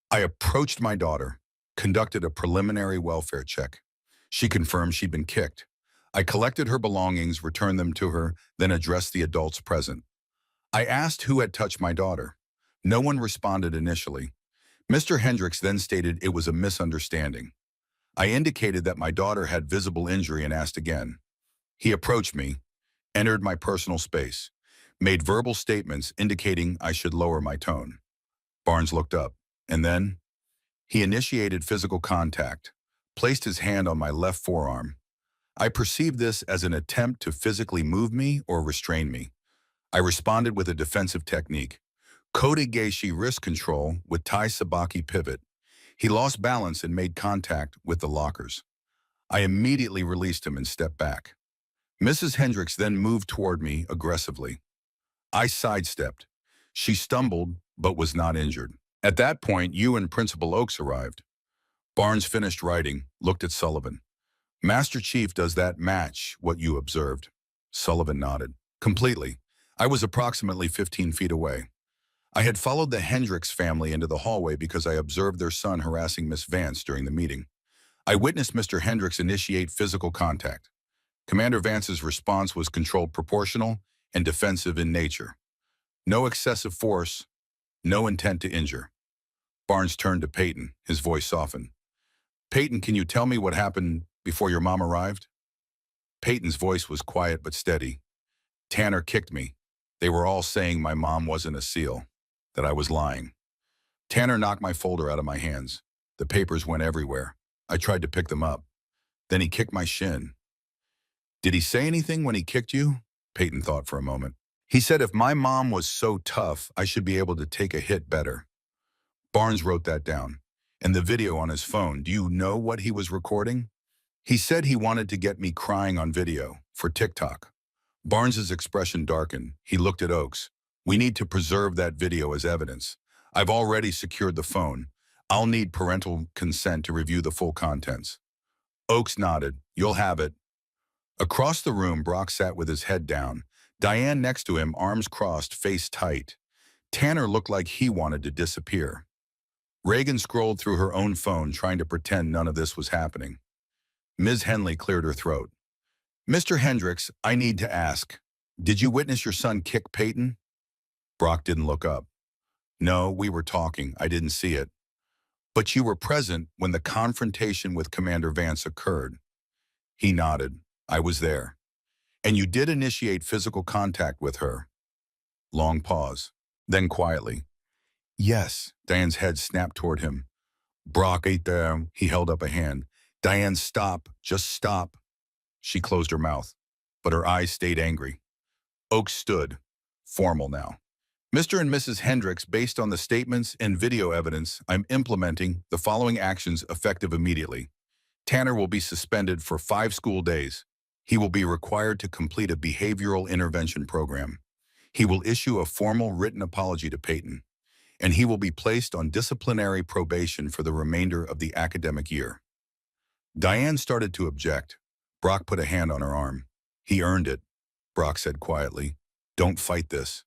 I approached my daughter, conducted a preliminary welfare check. She confirmed she'd been kicked. I collected her belongings, returned them to her, then addressed the adults present. I asked who had touched my daughter. No one responded initially. Mr. Hendricks then stated it was a misunderstanding. I indicated that my daughter had visible injury and asked again. He approached me, entered my personal space, made verbal statements indicating I should lower my tone. Barnes looked up, and then he initiated physical contact, placed his hand on my left forearm. I perceived this as an attempt to physically move me or restrain me. I responded with a defensive technique. Kode Geishi wrist control with Tai Sabaki pivot. He lost balance and made contact with the lockers. I immediately released him and stepped back. Mrs. Hendricks then moved toward me aggressively. I sidestepped. She stumbled, but was not injured. At that point, you and Principal Oakes arrived. Barnes finished writing, looked at Sullivan. Master Chief, does that match what you observed? Sullivan nodded. Completely. I was approximately 15 feet away. I had followed the Hendricks family into the hallway because I observed their son harassing Miss Vance during the meeting. I witnessed Mr. Hendricks initiate physical contact. Commander Vance's response was controlled, proportional, and defensive in nature. No excessive force, no intent to injure. Barnes turned to Peyton, his voice softened. Peyton, can you tell me what happened before your mom arrived? Peyton's voice was quiet but steady. Tanner kicked me. They were all saying my mom wasn't a SEAL, that I was lying. Tanner knocked my folder out of my hands. The papers went everywhere. I tried to pick them up. Then he kicked my shin. Did he say anything when he kicked you? Peyton thought for a moment. He said if my mom was so tough, I should be able to take a hit better. Barnes wrote that down. And the video on his phone, do you know what he was recording? He said he wanted to get me crying on video for TikTok. Barnes's expression darkened. He looked at Oakes. We need to preserve that video as evidence. I've already secured the phone. I'll need parental consent to review the full contents. Oakes nodded. You'll have it. Across the room, Brock sat with his head down. Diane next to him, arms crossed, face tight. Tanner looked like he wanted to disappear. Reagan scrolled through her own phone, trying to pretend none of this was happening. Ms. Henley cleared her throat. Mr. Hendricks, I need to ask, did you witness your son kick Peyton? Brock didn't look up. No, we were talking. I didn't see it. But you were present when the confrontation with Commander Vance occurred. He nodded. I was there. And you did initiate physical contact with her. Long pause. Then quietly. Yes. Diane's head snapped toward him. Brock ate there. He held up a hand. Diane, stop. Just stop. She closed her mouth, but her eyes stayed angry. Oakes stood, formal now. Mr. and Mrs. Hendricks, based on the statements and video evidence, I'm implementing the following actions effective immediately. Tanner will be suspended for 5 school days. He will be required to complete a behavioral intervention program. He will issue a formal written apology to Peyton, and he will be placed on disciplinary probation for the remainder of the academic year. Diane started to object. Brock put a hand on her arm. He earned it, Brock said quietly. Don't fight this.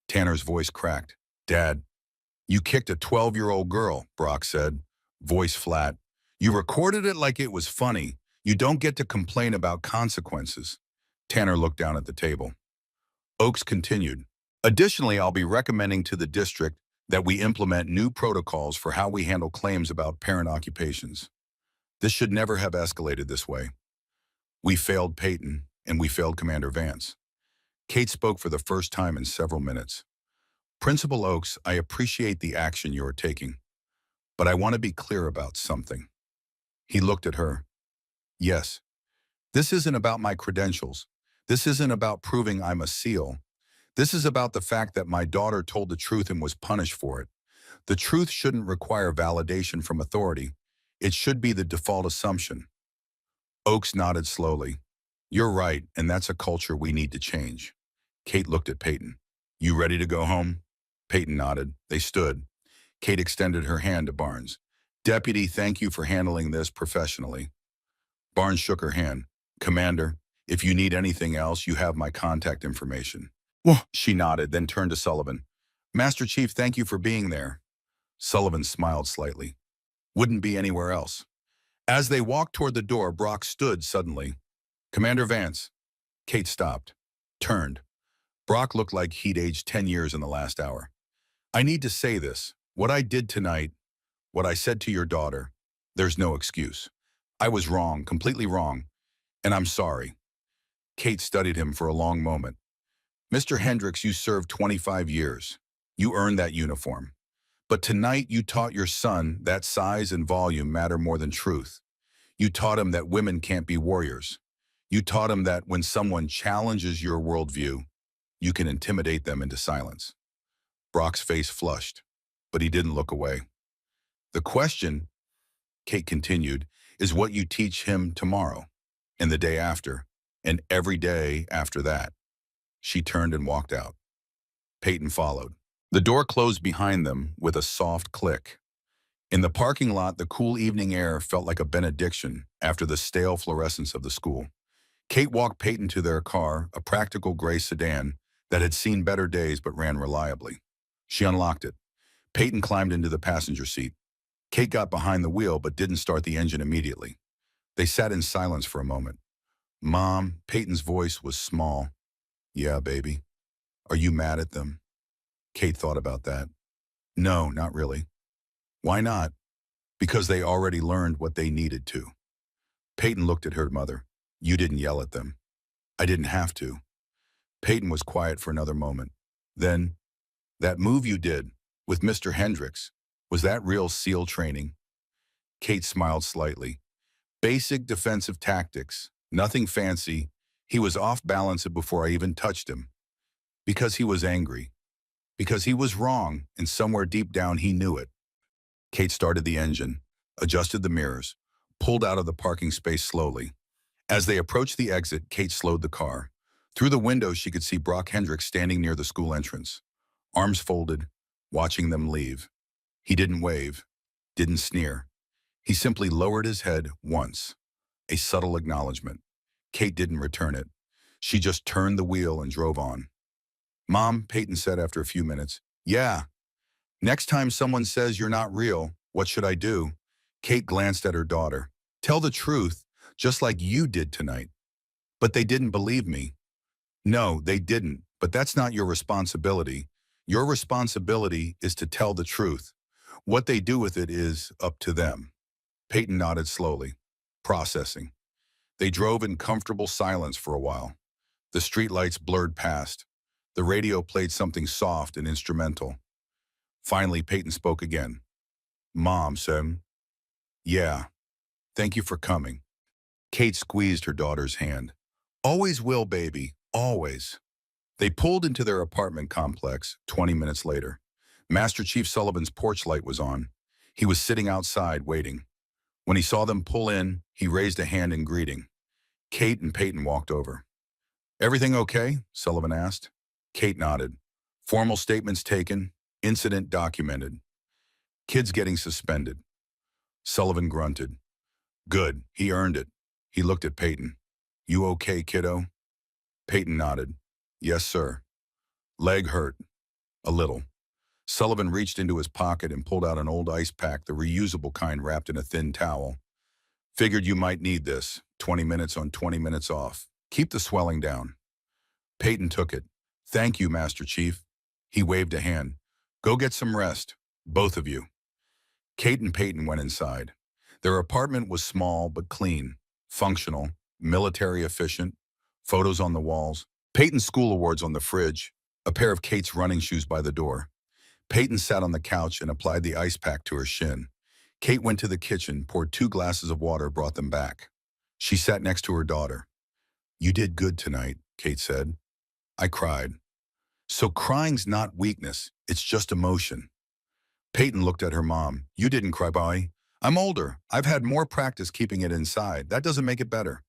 Tanner's voice cracked. Dad, you kicked a 12-year-old girl, Brock said, voice flat. You recorded it like it was funny. You don't get to complain about consequences. Tanner looked down at the table. Oakes continued. Additionally, I'll be recommending to the district that we implement new protocols for how we handle claims about parent occupations. This should never have escalated this way. We failed Peyton, and we failed Commander Vance. Kate spoke for the first time in several minutes. Principal Oakes, I appreciate the action you are taking, but I want to be clear about something. He looked at her. Yes, this isn't about my credentials. This isn't about proving I'm a SEAL. This is about the fact that my daughter told the truth and was punished for it. The truth shouldn't require validation from authority. It should be the default assumption. Oakes nodded slowly. You're right, and that's a culture we need to change. Kate looked at Peyton. You ready to go home? Peyton nodded. They stood. Kate extended her hand to Barnes. Deputy, thank you for handling this professionally. Barnes shook her hand. Commander, if you need anything else, you have my contact information. Well, she nodded, then turned to Sullivan. Master Chief, thank you for being there. Sullivan smiled slightly. Wouldn't be anywhere else. As they walked toward the door, Brock stood suddenly. Commander Vance. Kate stopped, turned. Brock looked like he'd aged 10 years in the last hour. I need to say this. What I did tonight, what I said to your daughter, there's no excuse. I was wrong, completely wrong, and I'm sorry. Kate studied him for a long moment. Mr. Hendricks, you served 25 years. You earned that uniform. But tonight you taught your son that size and volume matter more than truth. You taught him that women can't be warriors. You taught him that when someone challenges your worldview, you can intimidate them into silence. Brock's face flushed, but he didn't look away. The question, Kate continued, is what you teach him tomorrow, and the day after, and every day after that. She turned and walked out. Peyton followed. The door closed behind them with a soft click. In the parking lot, the cool evening air felt like a benediction after the stale fluorescence of the school. Kate walked Peyton to their car, a practical gray sedan that had seen better days but ran reliably. She unlocked it. Peyton climbed into the passenger seat. Kate got behind the wheel but didn't start the engine immediately. They sat in silence for a moment. Mom, Peyton's voice was small. Yeah, baby. Are you mad at them? Kate thought about that. No, not really. Why not? Because they already learned what they needed to. Peyton looked at her mother. You didn't yell at them. I didn't have to. Peyton was quiet for another moment. Then, that move you did with Mr. Hendricks, was that real SEAL training? Kate smiled slightly. Basic defensive tactics, nothing fancy. He was off balance before I even touched him. Because he was angry. Because he was wrong, and somewhere deep down he knew it. Kate started the engine, adjusted the mirrors, pulled out of the parking space slowly. As they approached the exit, Kate slowed the car. Through the window, she could see Brock Hendricks standing near the school entrance, arms folded, watching them leave. He didn't wave, didn't sneer. He simply lowered his head once, a subtle acknowledgement. Kate didn't return it. She just turned the wheel and drove on. Mom, Peyton said after a few minutes, yeah. Next time someone says you're not real, what should I do? Kate glanced at her daughter. Tell the truth, just like you did tonight. But they didn't believe me. No, they didn't, but that's not your responsibility. Your responsibility is to tell the truth. What they do with it is up to them. Peyton nodded slowly, processing. They drove in comfortable silence for a while. The streetlights blurred past. The radio played something soft and instrumental. Finally, Peyton spoke again. Mom said, yeah, thank you for coming. Kate squeezed her daughter's hand. Always will, baby, always. They pulled into their apartment complex 20 minutes later. Master Chief Sullivan's porch light was on. He was sitting outside waiting. When he saw them pull in, he raised a hand in greeting. Kate and Peyton walked over. Everything okay? Sullivan asked. Kate nodded. Formal statements taken, incident documented. Kids getting suspended. Sullivan grunted. Good, he earned it. He looked at Peyton. You okay, kiddo? Peyton nodded. Yes, sir. Leg hurt. A little. Sullivan reached into his pocket and pulled out an old ice pack, the reusable kind wrapped in a thin towel. Figured you might need this. 20 minutes on, 20 minutes off. Keep the swelling down. Peyton took it. Thank you, Master Chief. He waved a hand. Go get some rest, both of you. Kate and Peyton went inside. Their apartment was small but clean, functional, military efficient, photos on the walls, Peyton's school awards on the fridge, a pair of Kate's running shoes by the door. Peyton sat on the couch and applied the ice pack to her shin. Kate went to the kitchen, poured 2 glasses of water, brought them back. She sat next to her daughter. You did good tonight, Kate said. I cried. So crying's not weakness, it's just emotion. Peyton looked at her mom. You didn't cry, boy. I'm older. I've had more practice keeping it inside. That doesn't make it better.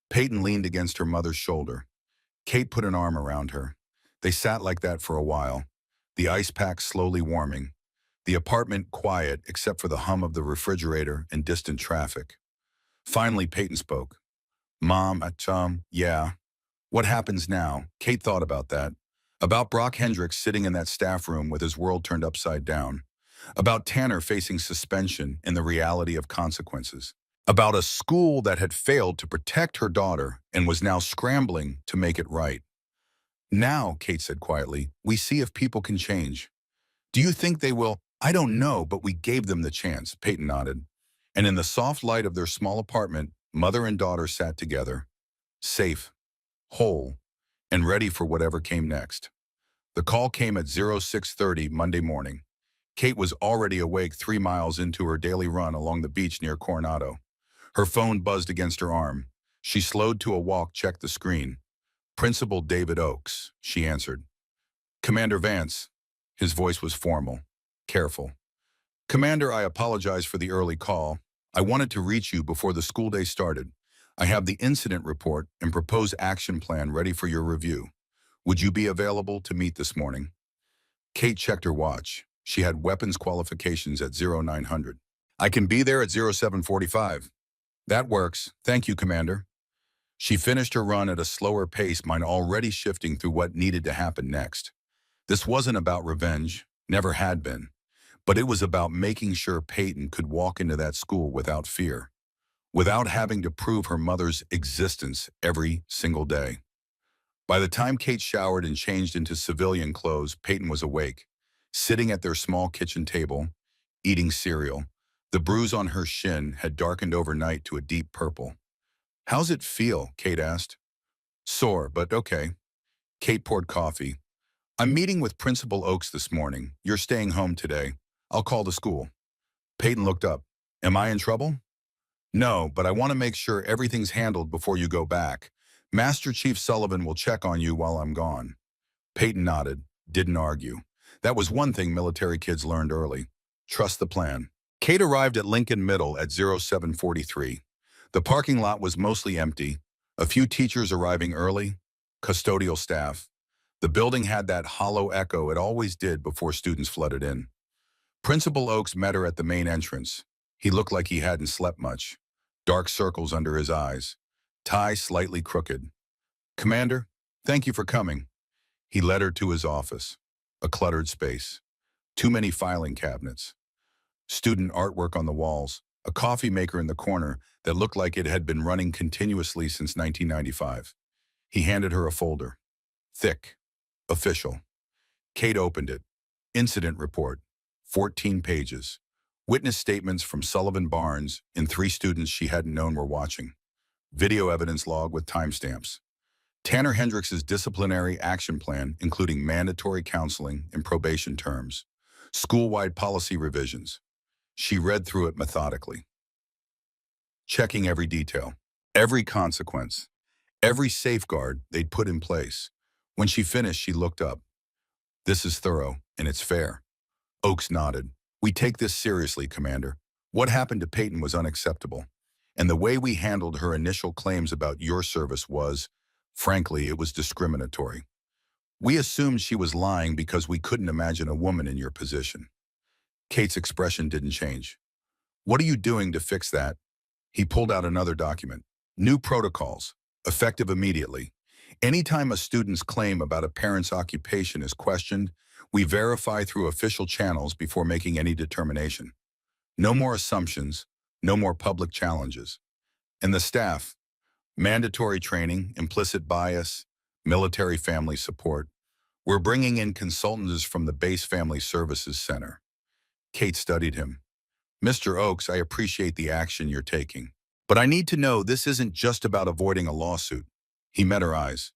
Peyton leaned against her mother's shoulder. Kate put an arm around her. They sat like that for a while, the ice pack slowly warming, the apartment quiet except for the hum of the refrigerator and distant traffic. Finally, Peyton spoke. Mom, yeah. What happens now? Kate thought about that. About Brock Hendricks sitting in that staff room with his world turned upside down. About Tanner facing suspension and the reality of consequences. About a school that had failed to protect her daughter and was now scrambling to make it right. Now, Kate said quietly, we see if people can change. Do you think they will? I don't know, but we gave them the chance, Peyton nodded. And in the soft light of their small apartment, mother and daughter sat together, safe, whole, and ready for whatever came next. The call came at 06:30 Monday morning. Kate was already awake 3 miles into her daily run along the beach near Coronado. Her phone buzzed against her arm. She slowed to a walk, checked the screen. Principal David Oakes, she answered. Commander Vance. His voice was formal, careful. Commander, I apologize for the early call. I wanted to reach you before the school day started. I have the incident report and proposed action plan ready for your review. Would you be available to meet this morning? Kate checked her watch. She had weapons qualifications at 0900. I can be there at 0745. That works. Thank you, Commander. She finished her run at a slower pace, mind already shifting through what needed to happen next. This wasn't about revenge, never had been, but it was about making sure Peyton could walk into that school without fear, without having to prove her mother's existence every single day. By the time Kate showered and changed into civilian clothes, Peyton was awake, sitting at their small kitchen table, eating cereal. The bruise on her shin had darkened overnight to a deep purple. "How's it feel?" Kate asked. "Sore, but okay." Kate poured coffee. "I'm meeting with Principal Oakes this morning. You're staying home today. I'll call the school." Peyton looked up. "Am I in trouble?" "No, but I want to make sure everything's handled before you go back. Master Chief Sullivan will check on you while I'm gone." Peyton nodded, didn't argue. That was one thing military kids learned early. Trust the plan. Kate arrived at Lincoln Middle at 0743. The parking lot was mostly empty, a few teachers arriving early, custodial staff. The building had that hollow echo it always did before students flooded in. Principal Oakes met her at the main entrance. He looked like he hadn't slept much. Dark circles under his eyes. Tie slightly crooked. "Commander, thank you for coming." He led her to his office. A cluttered space. Too many filing cabinets. Student artwork on the walls. A coffee maker in the corner that looked like it had been running continuously since 1995. He handed her a folder. Thick. Official. Kate opened it. Incident report. 14 pages. Witness statements from Sullivan Barnes and 3 students she hadn't known were watching. Video evidence log with timestamps. Tanner Hendricks' disciplinary action plan, including mandatory counseling and probation terms. School-wide policy revisions. She read through it methodically, checking every detail, every consequence, every safeguard they'd put in place. When she finished, she looked up. "This is thorough, and it's fair." Oakes nodded. "We take this seriously, Commander. What happened to Peyton was unacceptable. And the way we handled her initial claims about your service was, frankly, it was discriminatory. We assumed she was lying because we couldn't imagine a woman in your position." Kate's expression didn't change. "What are you doing to fix that?" He pulled out another document. "New protocols, effective immediately. Anytime a student's claim about a parent's occupation is questioned, we verify through official channels before making any determination. No more assumptions, no more public challenges. And the staff, mandatory training, implicit bias, military family support. We're bringing in consultants from the Base Family Services Center." Kate studied him. "Mr. Oakes, I appreciate the action you're taking. But I need to know this isn't just about avoiding a lawsuit." He met her eyes.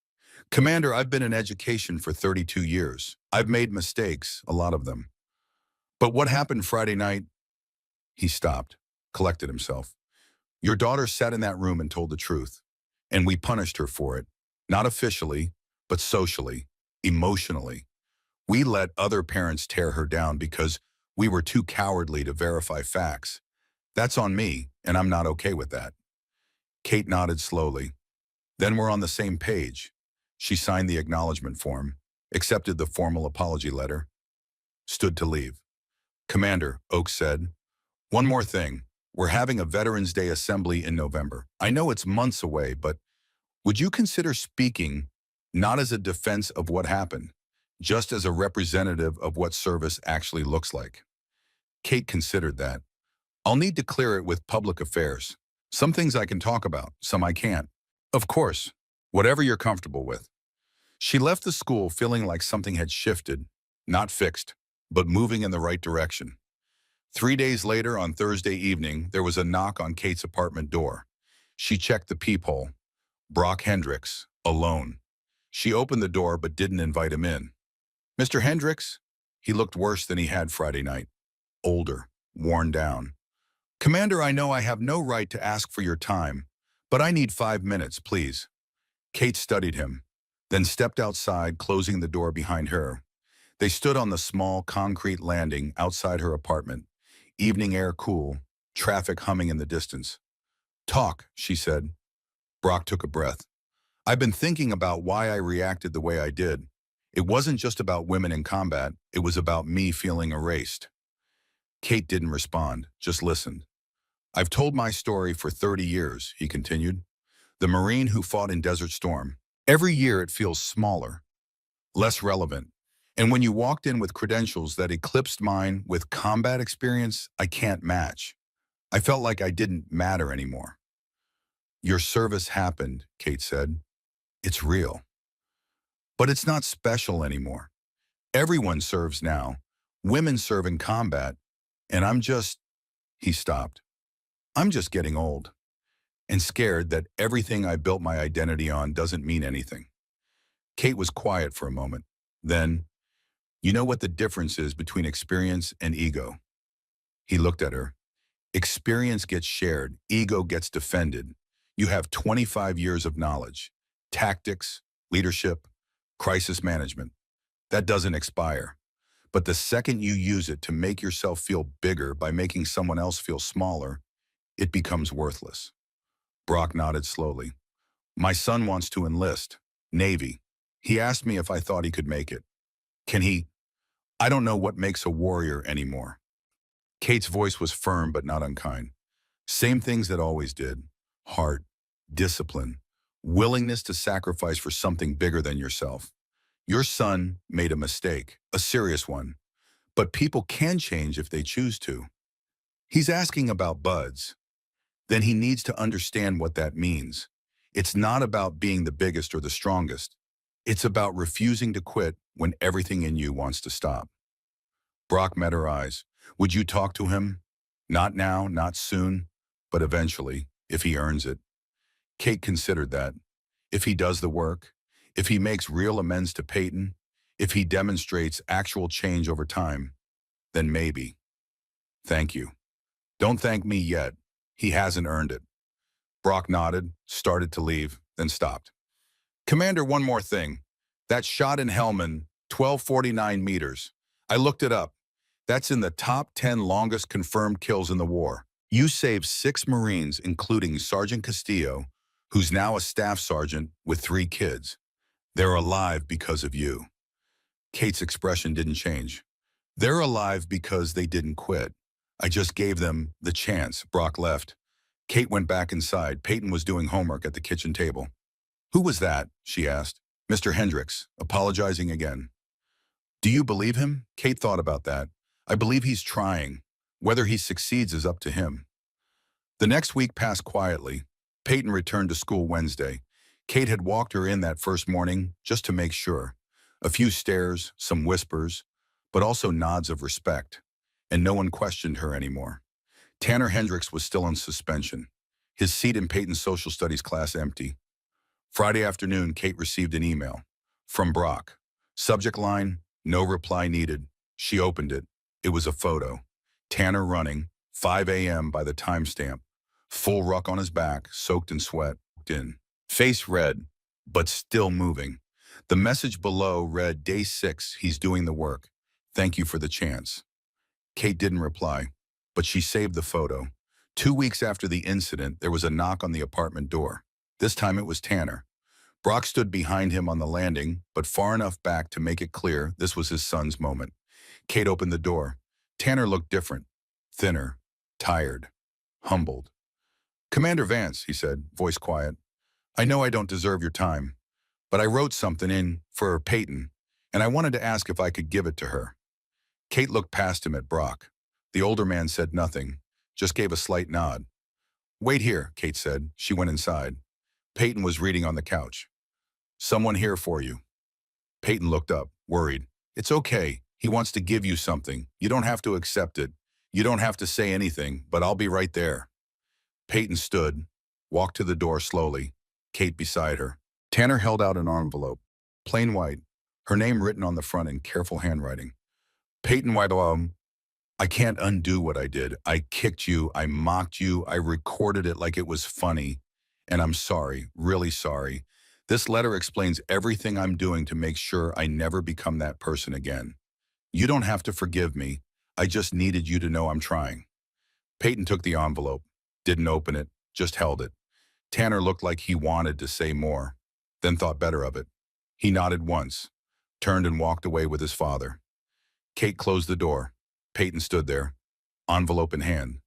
"Commander, I've been in education for 32 years. I've made mistakes, a lot of them. But what happened Friday night?" He stopped, collected himself. "Your daughter sat in that room and told the truth. And we punished her for it. Not officially, but socially, emotionally. We let other parents tear her down because we were too cowardly to verify facts. That's on me, and I'm not okay with that." Kate nodded slowly. "Then we're on the same page." She signed the acknowledgement form, accepted the formal apology letter, stood to leave. "Commander," Oakes said, "one more thing. We're having a Veterans Day assembly in November. I know it's months away, but would you consider speaking not as a defense of what happened, just as a representative of what service actually looks like?" Kate considered that. "I'll need to clear it with public affairs. Some things I can talk about, some I can't." "Of course, whatever you're comfortable with." She left the school feeling like something had shifted, not fixed, but moving in the right direction. 3 days later, on Thursday evening, there was a knock on Kate's apartment door. She checked the peephole. Brock Hendricks, alone. She opened the door but didn't invite him in. "Mr. Hendricks?" He looked worse than he had Friday night. Older, worn down. "Commander, I know I have no right to ask for your time, but I need 5 minutes, please." Kate studied him, then stepped outside, closing the door behind her. They stood on the small concrete landing outside her apartment, evening air cool, traffic humming in the distance. "Talk," she said. Brock took a breath. "I've been thinking about why I reacted the way I did. It wasn't just about women in combat, it was about me feeling erased." Kate didn't respond, just listened. "I've told my story for 30 years, he continued. The Marine who fought in Desert Storm. Every year it feels smaller, less relevant. And when you walked in with credentials that eclipsed mine with combat experience I can't match, I felt like I didn't matter anymore." "Your service happened," Kate said. "It's real. But it's not special anymore. Everyone serves now. Women serve in combat. And he stopped. I'm just getting old and scared that everything I built my identity on doesn't mean anything. Kate was quiet for a moment. Then, you know what the difference is between experience and ego? He looked at her. Experience gets shared, ego gets defended. You have 25 years of knowledge, tactics, leadership, crisis management. That doesn't expire. But the second you use it to make yourself feel bigger by making someone else feel smaller, it becomes worthless. Brock nodded slowly. My son wants to enlist. Navy. He asked me if I thought he could make it. Can he? I don't know what makes a warrior anymore. Kate's voice was firm but not unkind. Same things that always did. Heart, discipline, willingness to sacrifice for something bigger than yourself. Your son made a mistake, a serious one. But people can change if they choose to. He's asking about buds. Then he needs to understand what that means. It's not about being the biggest or the strongest. It's about refusing to quit when everything in you wants to stop. Brock met her eyes. Would you talk to him? Not now, not soon, but eventually, if he earns it. Kate considered that. If he does the work, if he makes real amends to Peyton, if he demonstrates actual change over time, then maybe. Thank you. Don't thank me yet. He hasn't earned it. Brock nodded, started to leave, then stopped. Commander, one more thing. That shot in Helmand, 1249 meters. I looked it up. That's in the top 10 longest confirmed kills in the war. You saved 6 Marines, including Sergeant Castillo, who's now a staff sergeant with 3 kids. They're alive because of you. Kate's expression didn't change. They're alive because they didn't quit. I just gave them the chance. Brock left. Kate went back inside. Peyton was doing homework at the kitchen table. Who was that? She asked. Mr. Hendricks, apologizing again. Do you believe him? Kate thought about that. I believe he's trying. Whether he succeeds is up to him. The next week passed quietly. Peyton returned to school Wednesday. Kate had walked her in that first morning just to make sure. A few stares, some whispers, but also nods of respect. And no one questioned her anymore. Tanner Hendricks was still on suspension. His seat in Peyton's social studies class empty. Friday afternoon, Kate received an email. From Brock. Subject line, no reply needed. She opened it. It was a photo. Tanner running, 5 a.m. by the timestamp. Full ruck on his back, soaked in sweat, face red, but still moving. The message below read, Day 6, he's doing the work. Thank you for the chance. Kate didn't reply, but she saved the photo. 2 weeks after the incident, there was a knock on the apartment door. This time it was Tanner. Brock stood behind him on the landing, but far enough back to make it clear this was his son's moment. Kate opened the door. Tanner looked different, thinner, tired, humbled. Commander Vance, he said, voice quiet. I know I don't deserve your time, but I wrote something in for Peyton, and I wanted to ask if I could give it to her. Kate looked past him at Brock. The older man said nothing, just gave a slight nod. Wait here, Kate said. She went inside. Peyton was reading on the couch. Someone here for you. Peyton looked up, worried. It's okay. He wants to give you something. You don't have to accept it. You don't have to say anything, but I'll be right there. Peyton stood, walked to the door slowly, Kate beside her. Tanner held out an envelope, plain white, her name written on the front in careful handwriting. Peyton White, I can't undo what I did. I kicked you, I mocked you, I recorded it like it was funny, and I'm sorry, really sorry. This letter explains everything I'm doing to make sure I never become that person again. You don't have to forgive me. I just needed you to know I'm trying. Peyton took the envelope, didn't open it, just held it. Tanner looked like he wanted to say more, then thought better of it. He nodded once, turned and walked away with his father. Kate closed the door. Peyton stood there, envelope in hand.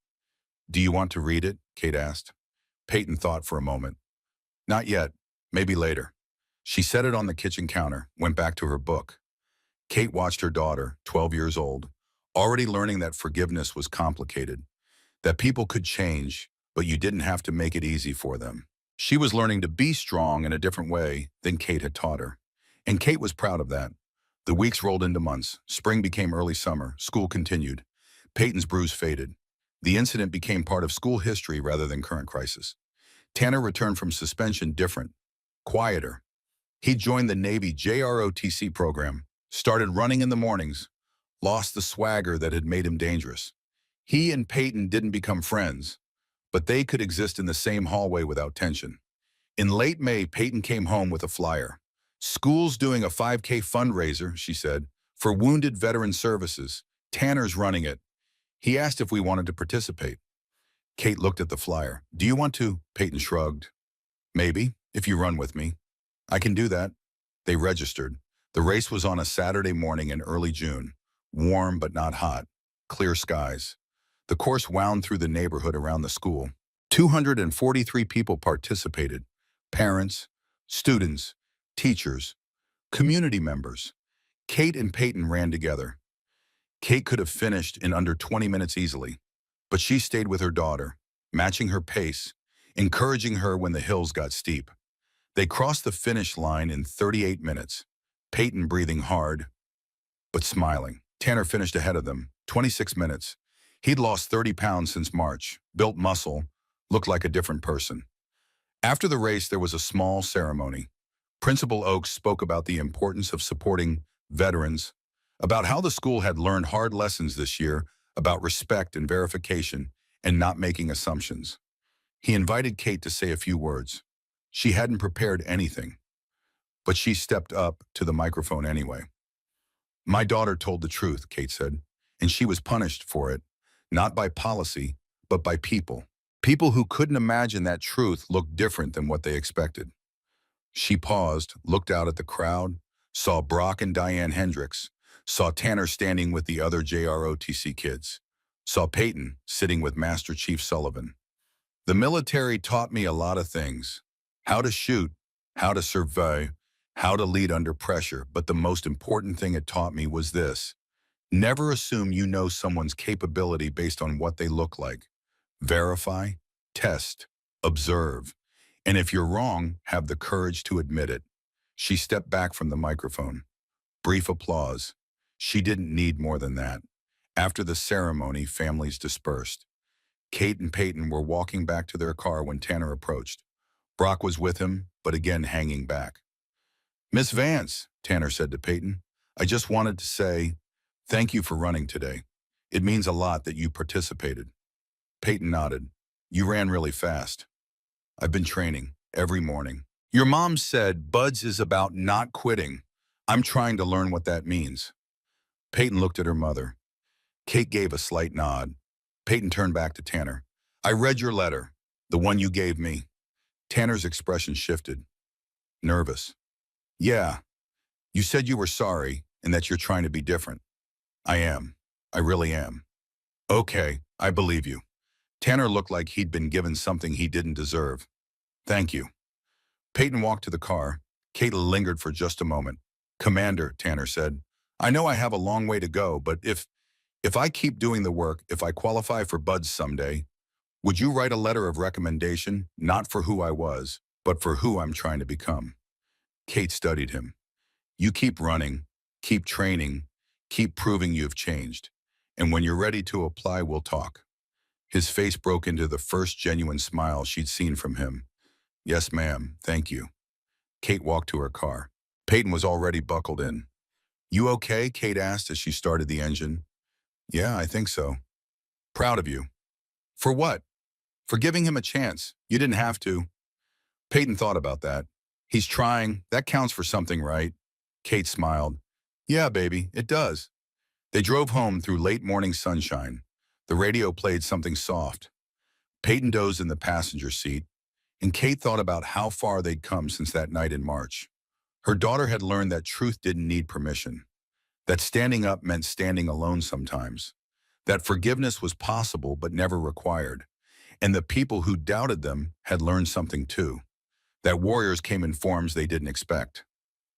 Do you want to read it? Kate asked. Peyton thought for a moment. Not yet, maybe later. She set it on the kitchen counter, went back to her book. Kate watched her daughter, 12 years old, already learning that forgiveness was complicated, that people could change, but you didn't have to make it easy for them. She was learning to be strong in a different way than Kate had taught her. And Kate was proud of that. The weeks rolled into months. Spring became early summer. School continued. Peyton's bruise faded. The incident became part of school history rather than current crisis. Tanner returned from suspension different, quieter. He joined the Navy JROTC program, started running in the mornings, lost the swagger that had made him dangerous. He and Peyton didn't become friends, but they could exist in the same hallway without tension. In late May, Peyton came home with a flyer. "School's doing a 5K fundraiser," she said, "for wounded veteran services. Tanner's running it." He asked if we wanted to participate. Kate looked at the flyer. "Do you want to?" Peyton shrugged. "Maybe, if you run with me." "I can do that." They registered. The race was on a Saturday morning in early June. Warm but not hot. Clear skies. The course wound through the neighborhood around the school. 243 people participated. Parents, students, teachers, community members. Kate and Peyton ran together. Kate could have finished in under 20 minutes easily, but she stayed with her daughter, matching her pace, encouraging her when the hills got steep. They crossed the finish line in 38 minutes, Peyton breathing hard, but smiling. Tanner finished ahead of them, 26 minutes. He'd lost 30 pounds since March, built muscle, looked like a different person. After the race, there was a small ceremony. Principal Oakes spoke about the importance of supporting veterans, about how the school had learned hard lessons this year about respect and verification and not making assumptions. He invited Kate to say a few words. She hadn't prepared anything, but she stepped up to the microphone anyway. "My daughter told the truth," Kate said, "and she was punished for it, not by policy, but by people. People who couldn't imagine that truth looked different than what they expected." She paused, looked out at the crowd, saw Brock and Diane Hendricks, saw Tanner standing with the other JROTC kids, saw Peyton sitting with Master Chief Sullivan. "The military taught me a lot of things. How to shoot, how to survive, how to lead under pressure, but the most important thing it taught me was this. Never assume you know someone's capability based on what they look like. Verify, test, observe. And if you're wrong, have the courage to admit it." She stepped back from the microphone. Brief applause. She didn't need more than that. After the ceremony, families dispersed. Kate and Peyton were walking back to their car when Tanner approached. Brock was with him, but again hanging back. "Miss Vance," Tanner said to Peyton, "I just wanted to say thank you for running today. It means a lot that you participated." Peyton nodded. "You ran really fast." "I've been training every morning." "Your mom said Buds is about not quitting. I'm trying to learn what that means." Peyton looked at her mother. Kate gave a slight nod. Peyton turned back to Tanner. "I read your letter, the one you gave me." Tanner's expression shifted. Nervous. "Yeah, you said you were sorry and that you're trying to be different." "I am. I really am." "Okay, I believe you." Tanner looked like he'd been given something he didn't deserve. "Thank you." Peyton walked to the car. Kate lingered for just a moment. "Commander," Tanner said, "I know I have a long way to go, but if I keep doing the work, if I qualify for Buds someday, would you write a letter of recommendation, not for who I was, but for who I'm trying to become?" Kate studied him. "You keep running, keep training, keep proving you've changed. And when you're ready to apply, we'll talk." His face broke into the first genuine smile she'd seen from him. "Yes, ma'am, thank you." Kate walked to her car. Peyton was already buckled in. "You okay?" Kate asked as she started the engine. "Yeah, I think so." "Proud of you." "For what?" "For giving him a chance. You didn't have to." Peyton thought about that. "He's trying. That counts for something, right?" Kate smiled. "Yeah, baby, it does." They drove home through late morning sunshine. The radio played something soft. Peyton dozed in the passenger seat, and Kate thought about how far they'd come since that night in March. Her daughter had learned that truth didn't need permission, that standing up meant standing alone sometimes, that forgiveness was possible but never required, and the people who doubted them had learned something too, that warriors came in forms they didn't expect,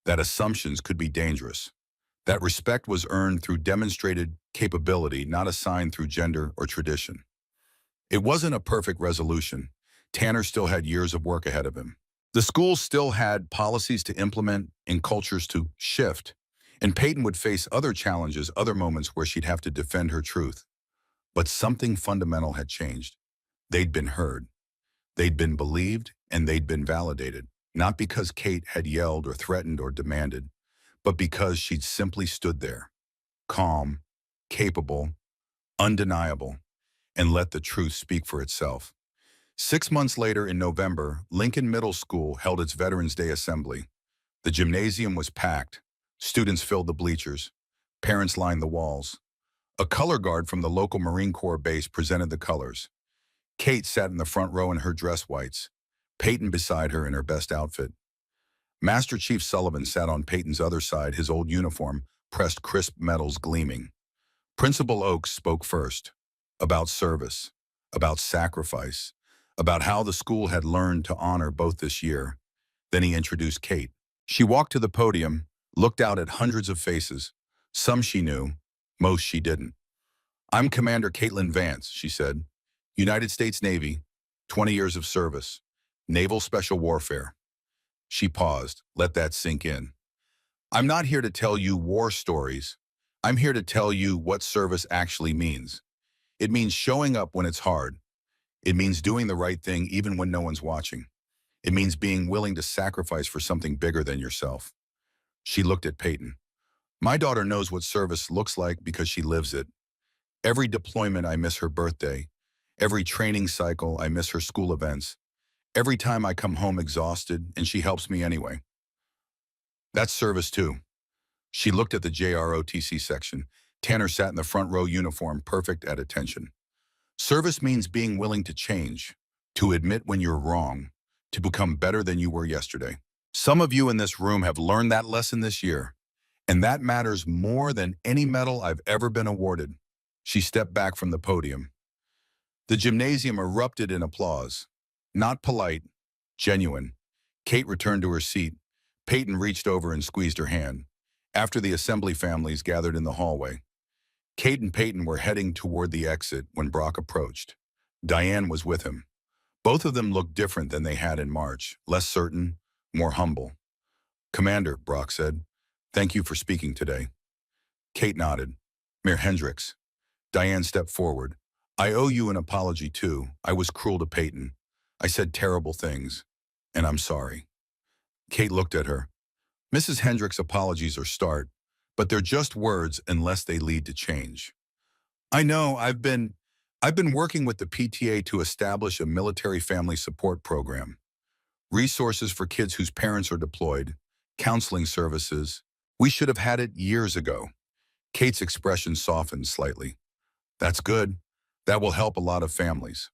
that assumptions could be dangerous, that respect was earned through demonstrated capability, not assigned through gender or tradition. It wasn't a perfect resolution. Tanner still had years of work ahead of him. The school still had policies to implement and cultures to shift, and Peyton would face other challenges, other moments where she'd have to defend her truth. But something fundamental had changed. They'd been heard, they'd been believed, and they'd been validated. Not because Kate had yelled or threatened or demanded, but because she'd simply stood there, calm, capable, undeniable, and let the truth speak for itself. 6 months later in November, Lincoln Middle School held its Veterans Day assembly. The gymnasium was packed. Students filled the bleachers. Parents lined the walls. A color guard from the local Marine Corps base presented the colors. Kate sat in the front row in her dress whites, Peyton beside her in her best outfit. Master Chief Sullivan sat on Peyton's other side, his old uniform, pressed crisp metals gleaming. Principal Oakes spoke first, about service, about sacrifice, about how the school had learned to honor both this year. Then he introduced Kate. She walked to the podium, looked out at hundreds of faces. Some she knew, most she didn't. "I'm Commander Caitlin Vance," she said. "United States Navy, 20 years of service, Naval Special Warfare." She paused, let that sink in. "I'm not here to tell you war stories. I'm here to tell you what service actually means. It means showing up when it's hard. It means doing the right thing even when no one's watching. It means being willing to sacrifice for something bigger than yourself." She looked at Peyton. "My daughter knows what service looks like because she lives it. Every deployment I miss her birthday. Every training cycle I miss her school events. Every time I come home exhausted and she helps me anyway. That's service too." She looked at the JROTC section. Tanner sat in the front row uniform, perfect at attention. "Service means being willing to change, to admit when you're wrong, to become better than you were yesterday. Some of you in this room have learned that lesson this year, and that matters more than any medal I've ever been awarded." She stepped back from the podium. The gymnasium erupted in applause. Not polite, genuine. Kate returned to her seat. Peyton reached over and squeezed her hand. After the assembly families gathered in the hallway, Kate and Peyton were heading toward the exit when Brock approached. Diane was with him. Both of them looked different than they had in March, less certain, more humble. "Commander," Brock said, "thank you for speaking today." Kate nodded. "Mayor Hendricks." Diane stepped forward. "I owe you an apology too. I was cruel to Peyton. I said terrible things, and I'm sorry." Kate looked at her. "Mrs. Hendricks' apologies are start, but they're just words unless they lead to change. I know I've been working with the PTA to establish a military family support program. Resources for kids whose parents are deployed, counseling services. We should have had it years ago." Kate's expression softened slightly. "That's good. That will help a lot of families."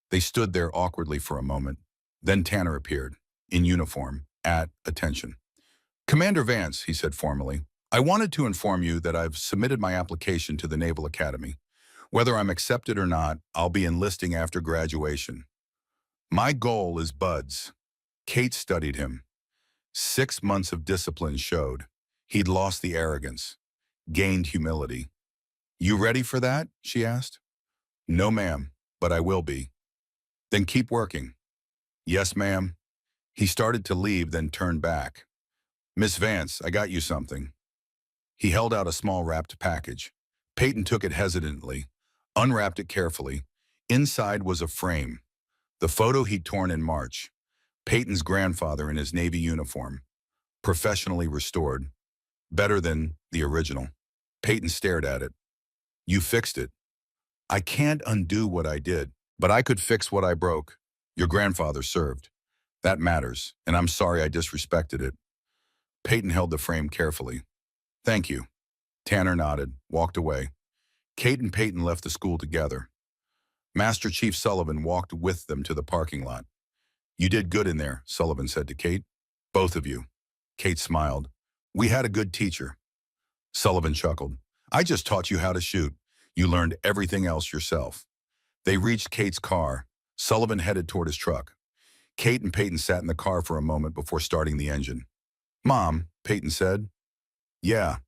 They stood there awkwardly for a moment. Then Tanner appeared, in uniform, at attention. "Commander Vance," he said formally, "I wanted to inform you that I've submitted my application to the Naval Academy. Whether I'm accepted or not, I'll be enlisting after graduation. My goal is buds." Kate studied him. 6 months of discipline showed. He'd lost the arrogance, gained humility. "You ready for that?" she asked. "No, ma'am, but I will be." "Then keep working." "Yes, ma'am." He started to leave, then turned back. "Miss Vance, I got you something." He held out a small wrapped package. Peyton took it hesitantly, unwrapped it carefully. Inside was a frame. The photo he'd torn in March. Peyton's grandfather in his Navy uniform. Professionally restored. Better than the original. Peyton stared at it. "You fixed it." "I can't undo what I did, but I could fix what I broke. Your grandfather served. That matters, and I'm sorry I disrespected it." Peyton held the frame carefully. "Thank you." Tanner nodded, walked away. Kate and Peyton left the school together. Master Chief Sullivan walked with them to the parking lot. "You did good in there," Sullivan said to Kate. "Both of you." Kate smiled. "We had a good teacher." Sullivan chuckled. "I just taught you how to shoot. You learned everything else yourself." They reached Kate's car. Sullivan headed toward his truck. Kate and Peyton sat in the car for a moment before starting the engine. "Mom," Peyton said. "Yeah.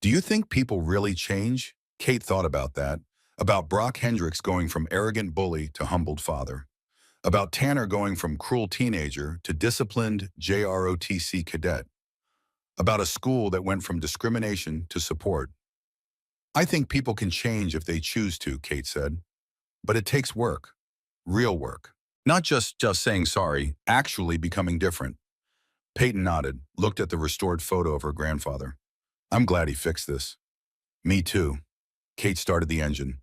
Do you think people really change?" Kate thought about that. About Brock Hendricks going from arrogant bully to humbled father. About Tanner going from cruel teenager to disciplined JROTC cadet. About a school that went from discrimination to support. I think people can change if they choose to, Kate said. But it takes work. Real work. Not just saying sorry, actually becoming different. Peyton nodded, looked at the restored photo of her grandfather. I'm glad he fixed this. Me too. Kate started the engine.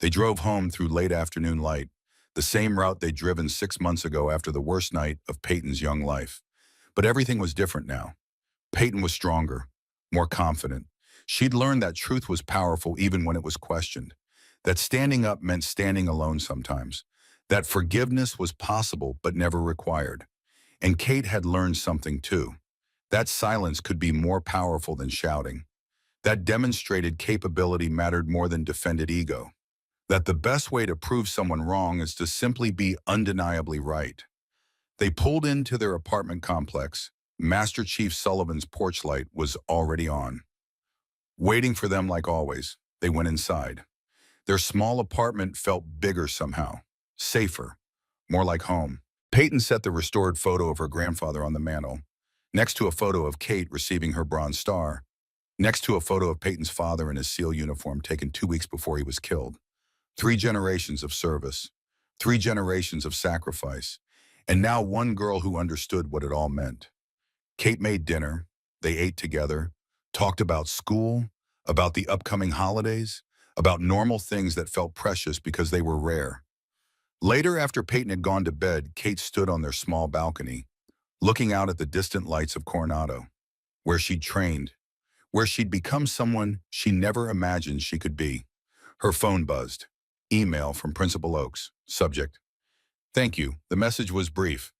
They drove home through late afternoon light, the same route they'd driven 6 months ago after the worst night of Peyton's young life. But everything was different now. Peyton was stronger, more confident. She'd learned that truth was powerful even when it was questioned, that standing up meant standing alone sometimes, that forgiveness was possible but never required. And Kate had learned something too. That silence could be more powerful than shouting. That demonstrated capability mattered more than defended ego. That the best way to prove someone wrong is to simply be undeniably right. They pulled into their apartment complex. Master Chief Sullivan's porch light was already on. Waiting for them like always, they went inside. Their small apartment felt bigger somehow, safer, more like home. Peyton set the restored photo of her grandfather on the mantel, next to a photo of Kate receiving her Bronze Star, next to a photo of Peyton's father in his SEAL uniform taken 2 weeks before he was killed. 3 generations of service, 3 generations of sacrifice, and now one girl who understood what it all meant. Kate made dinner. They ate together, talked about school, about the upcoming holidays, about normal things that felt precious because they were rare. Later, after Peyton had gone to bed, Kate stood on their small balcony, looking out at the distant lights of Coronado, where she'd trained, where she'd become someone she never imagined she could be. Her phone buzzed. Email from Principal Oakes. Subject: Thank you. The message was brief.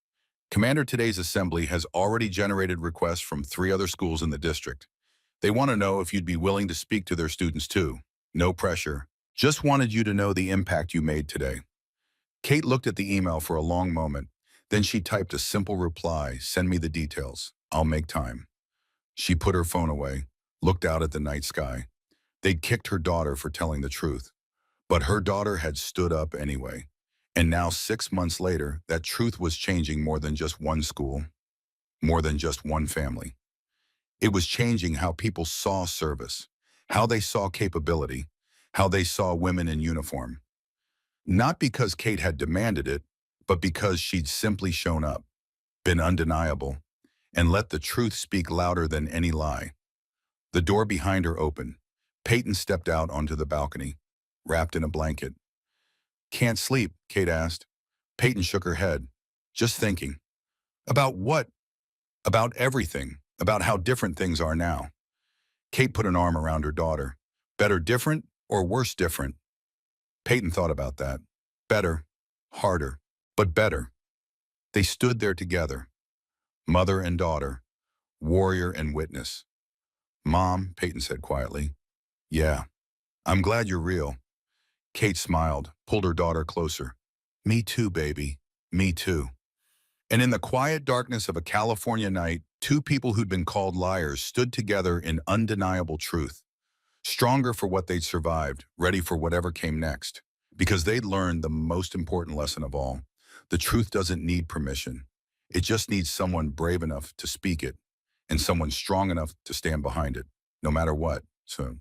Commander, today's assembly has already generated requests from 3 other schools in the district. They want to know if you'd be willing to speak to their students too. No pressure. Just wanted you to know the impact you made today. Kate looked at the email for a long moment. Then she typed a simple reply: send me the details. I'll make time. She put her phone away, looked out at the night sky. They'd kicked her daughter for telling the truth. But her daughter had stood up anyway. And now, 6 months later, that truth was changing more than just one school, more than just one family. It was changing how people saw service, how they saw capability, how they saw women in uniform. Not because Kate had demanded it, but because she'd simply shown up, been undeniable, and let the truth speak louder than any lie. The door behind her opened. Peyton stepped out onto the balcony, wrapped in a blanket. Can't sleep, Kate asked. Peyton shook her head. Just thinking. About what? About everything. About how different things are now. Kate put an arm around her daughter. Better different or worse different? Peyton thought about that. Better, harder, but better. They stood there together, mother and daughter, warrior and witness. Mom, Peyton said quietly. Yeah, I'm glad you're real. Kate smiled, pulled her daughter closer. Me too, baby. Me too. And in the quiet darkness of a California night, 2 people who'd been called liars stood together in undeniable truth, stronger for what they'd survived, ready for whatever came next. Because they'd learned the most important lesson of all. The truth doesn't need permission. It just needs someone brave enough to speak it, and someone strong enough to stand behind it, no matter what. So